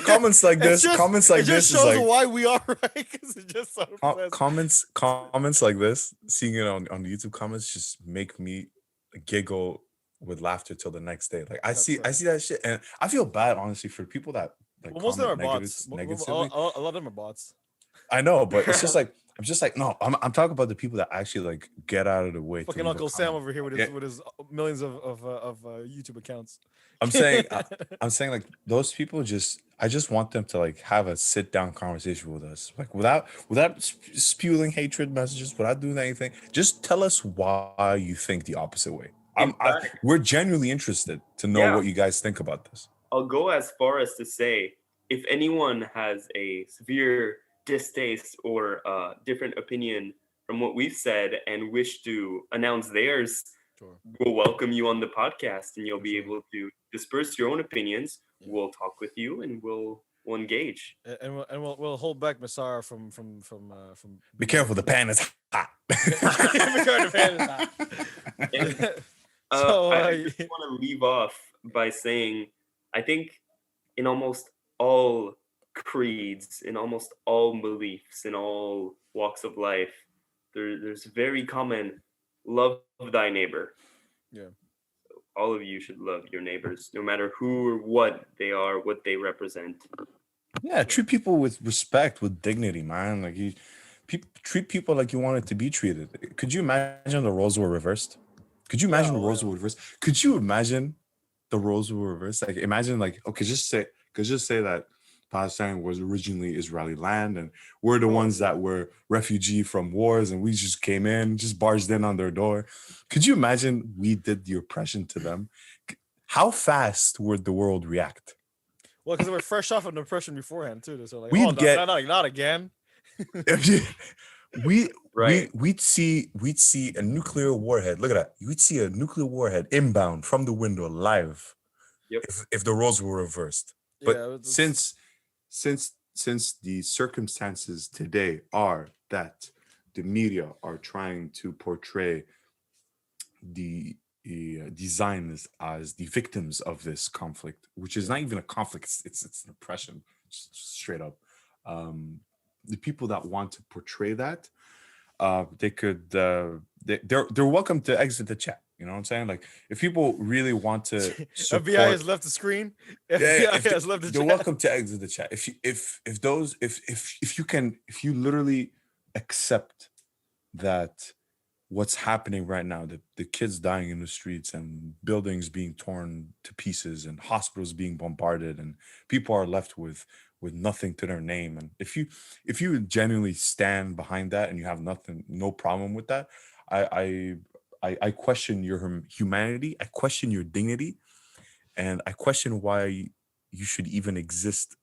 Speaker 1: Comments like this. It just
Speaker 2: shows why we are right. Because it just
Speaker 1: comments like this. Seeing it on the YouTube comments just make me giggle with laughter till the next day. Like I see that shit, and I feel bad honestly for people that like.
Speaker 2: Well, most of them are bots. A lot of them are bots.
Speaker 1: I know, but it's just like. I'm just like, no, I'm talking about the people that actually like get out of the way.
Speaker 2: Fucking Uncle Sam over here with his millions of YouTube accounts.
Speaker 1: I'm saying like those people I just want them to like have a sit down conversation with us, like without spewing hatred messages, without doing anything. Just tell us why you think the opposite way. We're genuinely interested to know what you guys think about this.
Speaker 3: I'll go as far as to say, if anyone has a severe distaste or different opinion from what we've said and wish to announce theirs, we'll welcome you on the podcast, and you'll be able to disperse your own opinions. We'll talk with you, and we'll engage.
Speaker 2: And we'll hold back Masara from.
Speaker 1: Be careful, the pan is hot.
Speaker 3: The pan is hot. I just want to leave off by saying, I think in almost all creeds, in almost all beliefs, in all walks of life, there's very common love thy neighbor.
Speaker 2: Yeah.
Speaker 3: So all of you should love your neighbors, no matter who or what they are, what they represent.
Speaker 1: Yeah, treat people with respect, with dignity, man. Like treat people like you want it to be treated. Could you imagine the roles were reversed? Could you imagine the roles were reversed? Could you imagine the roles were reversed? Like imagine just say that Palestine was originally Israeli land, and we're the ones that were refugee from wars, and we just came in, just barged in on their door. Could you imagine we did the oppression to them? How fast would the world react?
Speaker 2: Well, because we're fresh off of depression beforehand too. So like, not again.
Speaker 1: We'd see a nuclear warhead. Look at that. We'd see a nuclear warhead inbound from the window live.
Speaker 3: Yep.
Speaker 1: If the roles were reversed. But since the circumstances today are that the media are trying to portray the Zionists as the victims of this conflict, which is not even a conflict, it's an oppression, straight up. The people that want to portray that, they could they're welcome to exit the chat. You know what I'm saying? Like, if people really want to support,
Speaker 2: FBI has left the screen. FBI has left the chat.
Speaker 1: They're welcome to exit the chat. If you literally accept that what's happening right now, the kids dying in the streets and buildings being torn to pieces and hospitals being bombarded and people are left with nothing to their name, and if you genuinely stand behind that and you have no problem with that, I question your humanity, I question your dignity, and I question why you should even exist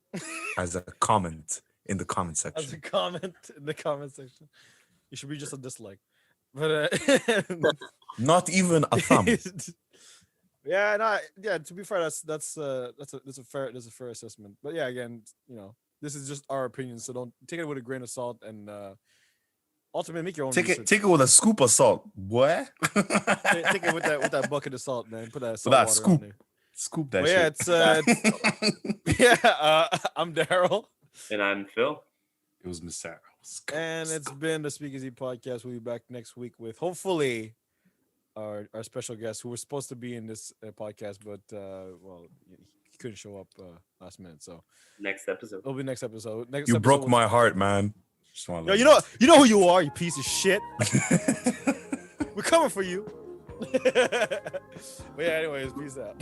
Speaker 1: as a comment in the comment section.
Speaker 2: As a comment in the comment section. You should be just a dislike. But
Speaker 1: not even a thumb.
Speaker 2: Yeah, to be fair, that's a fair assessment. But yeah, again, you know, this is just our opinion, so don't take it with a grain of salt, and ultimately make your own research.
Speaker 1: Take it with a scoop of salt. What?
Speaker 2: take it with that bucket of salt, man. Put that salt water on there.
Speaker 1: Scoop that
Speaker 2: shit. Yeah, I'm Daryl.
Speaker 3: And I'm Phil.
Speaker 1: It was Miss Sarah.
Speaker 2: And it's been the Speakeasy podcast. We'll be back next week with hopefully our special guest who was supposed to be in this podcast, but he couldn't show up last minute. So
Speaker 3: next episode.
Speaker 2: It'll be next episode.
Speaker 1: You broke my heart, man.
Speaker 2: Yo, you know who you are, you piece of shit. We're coming for you. But yeah, anyways, peace out.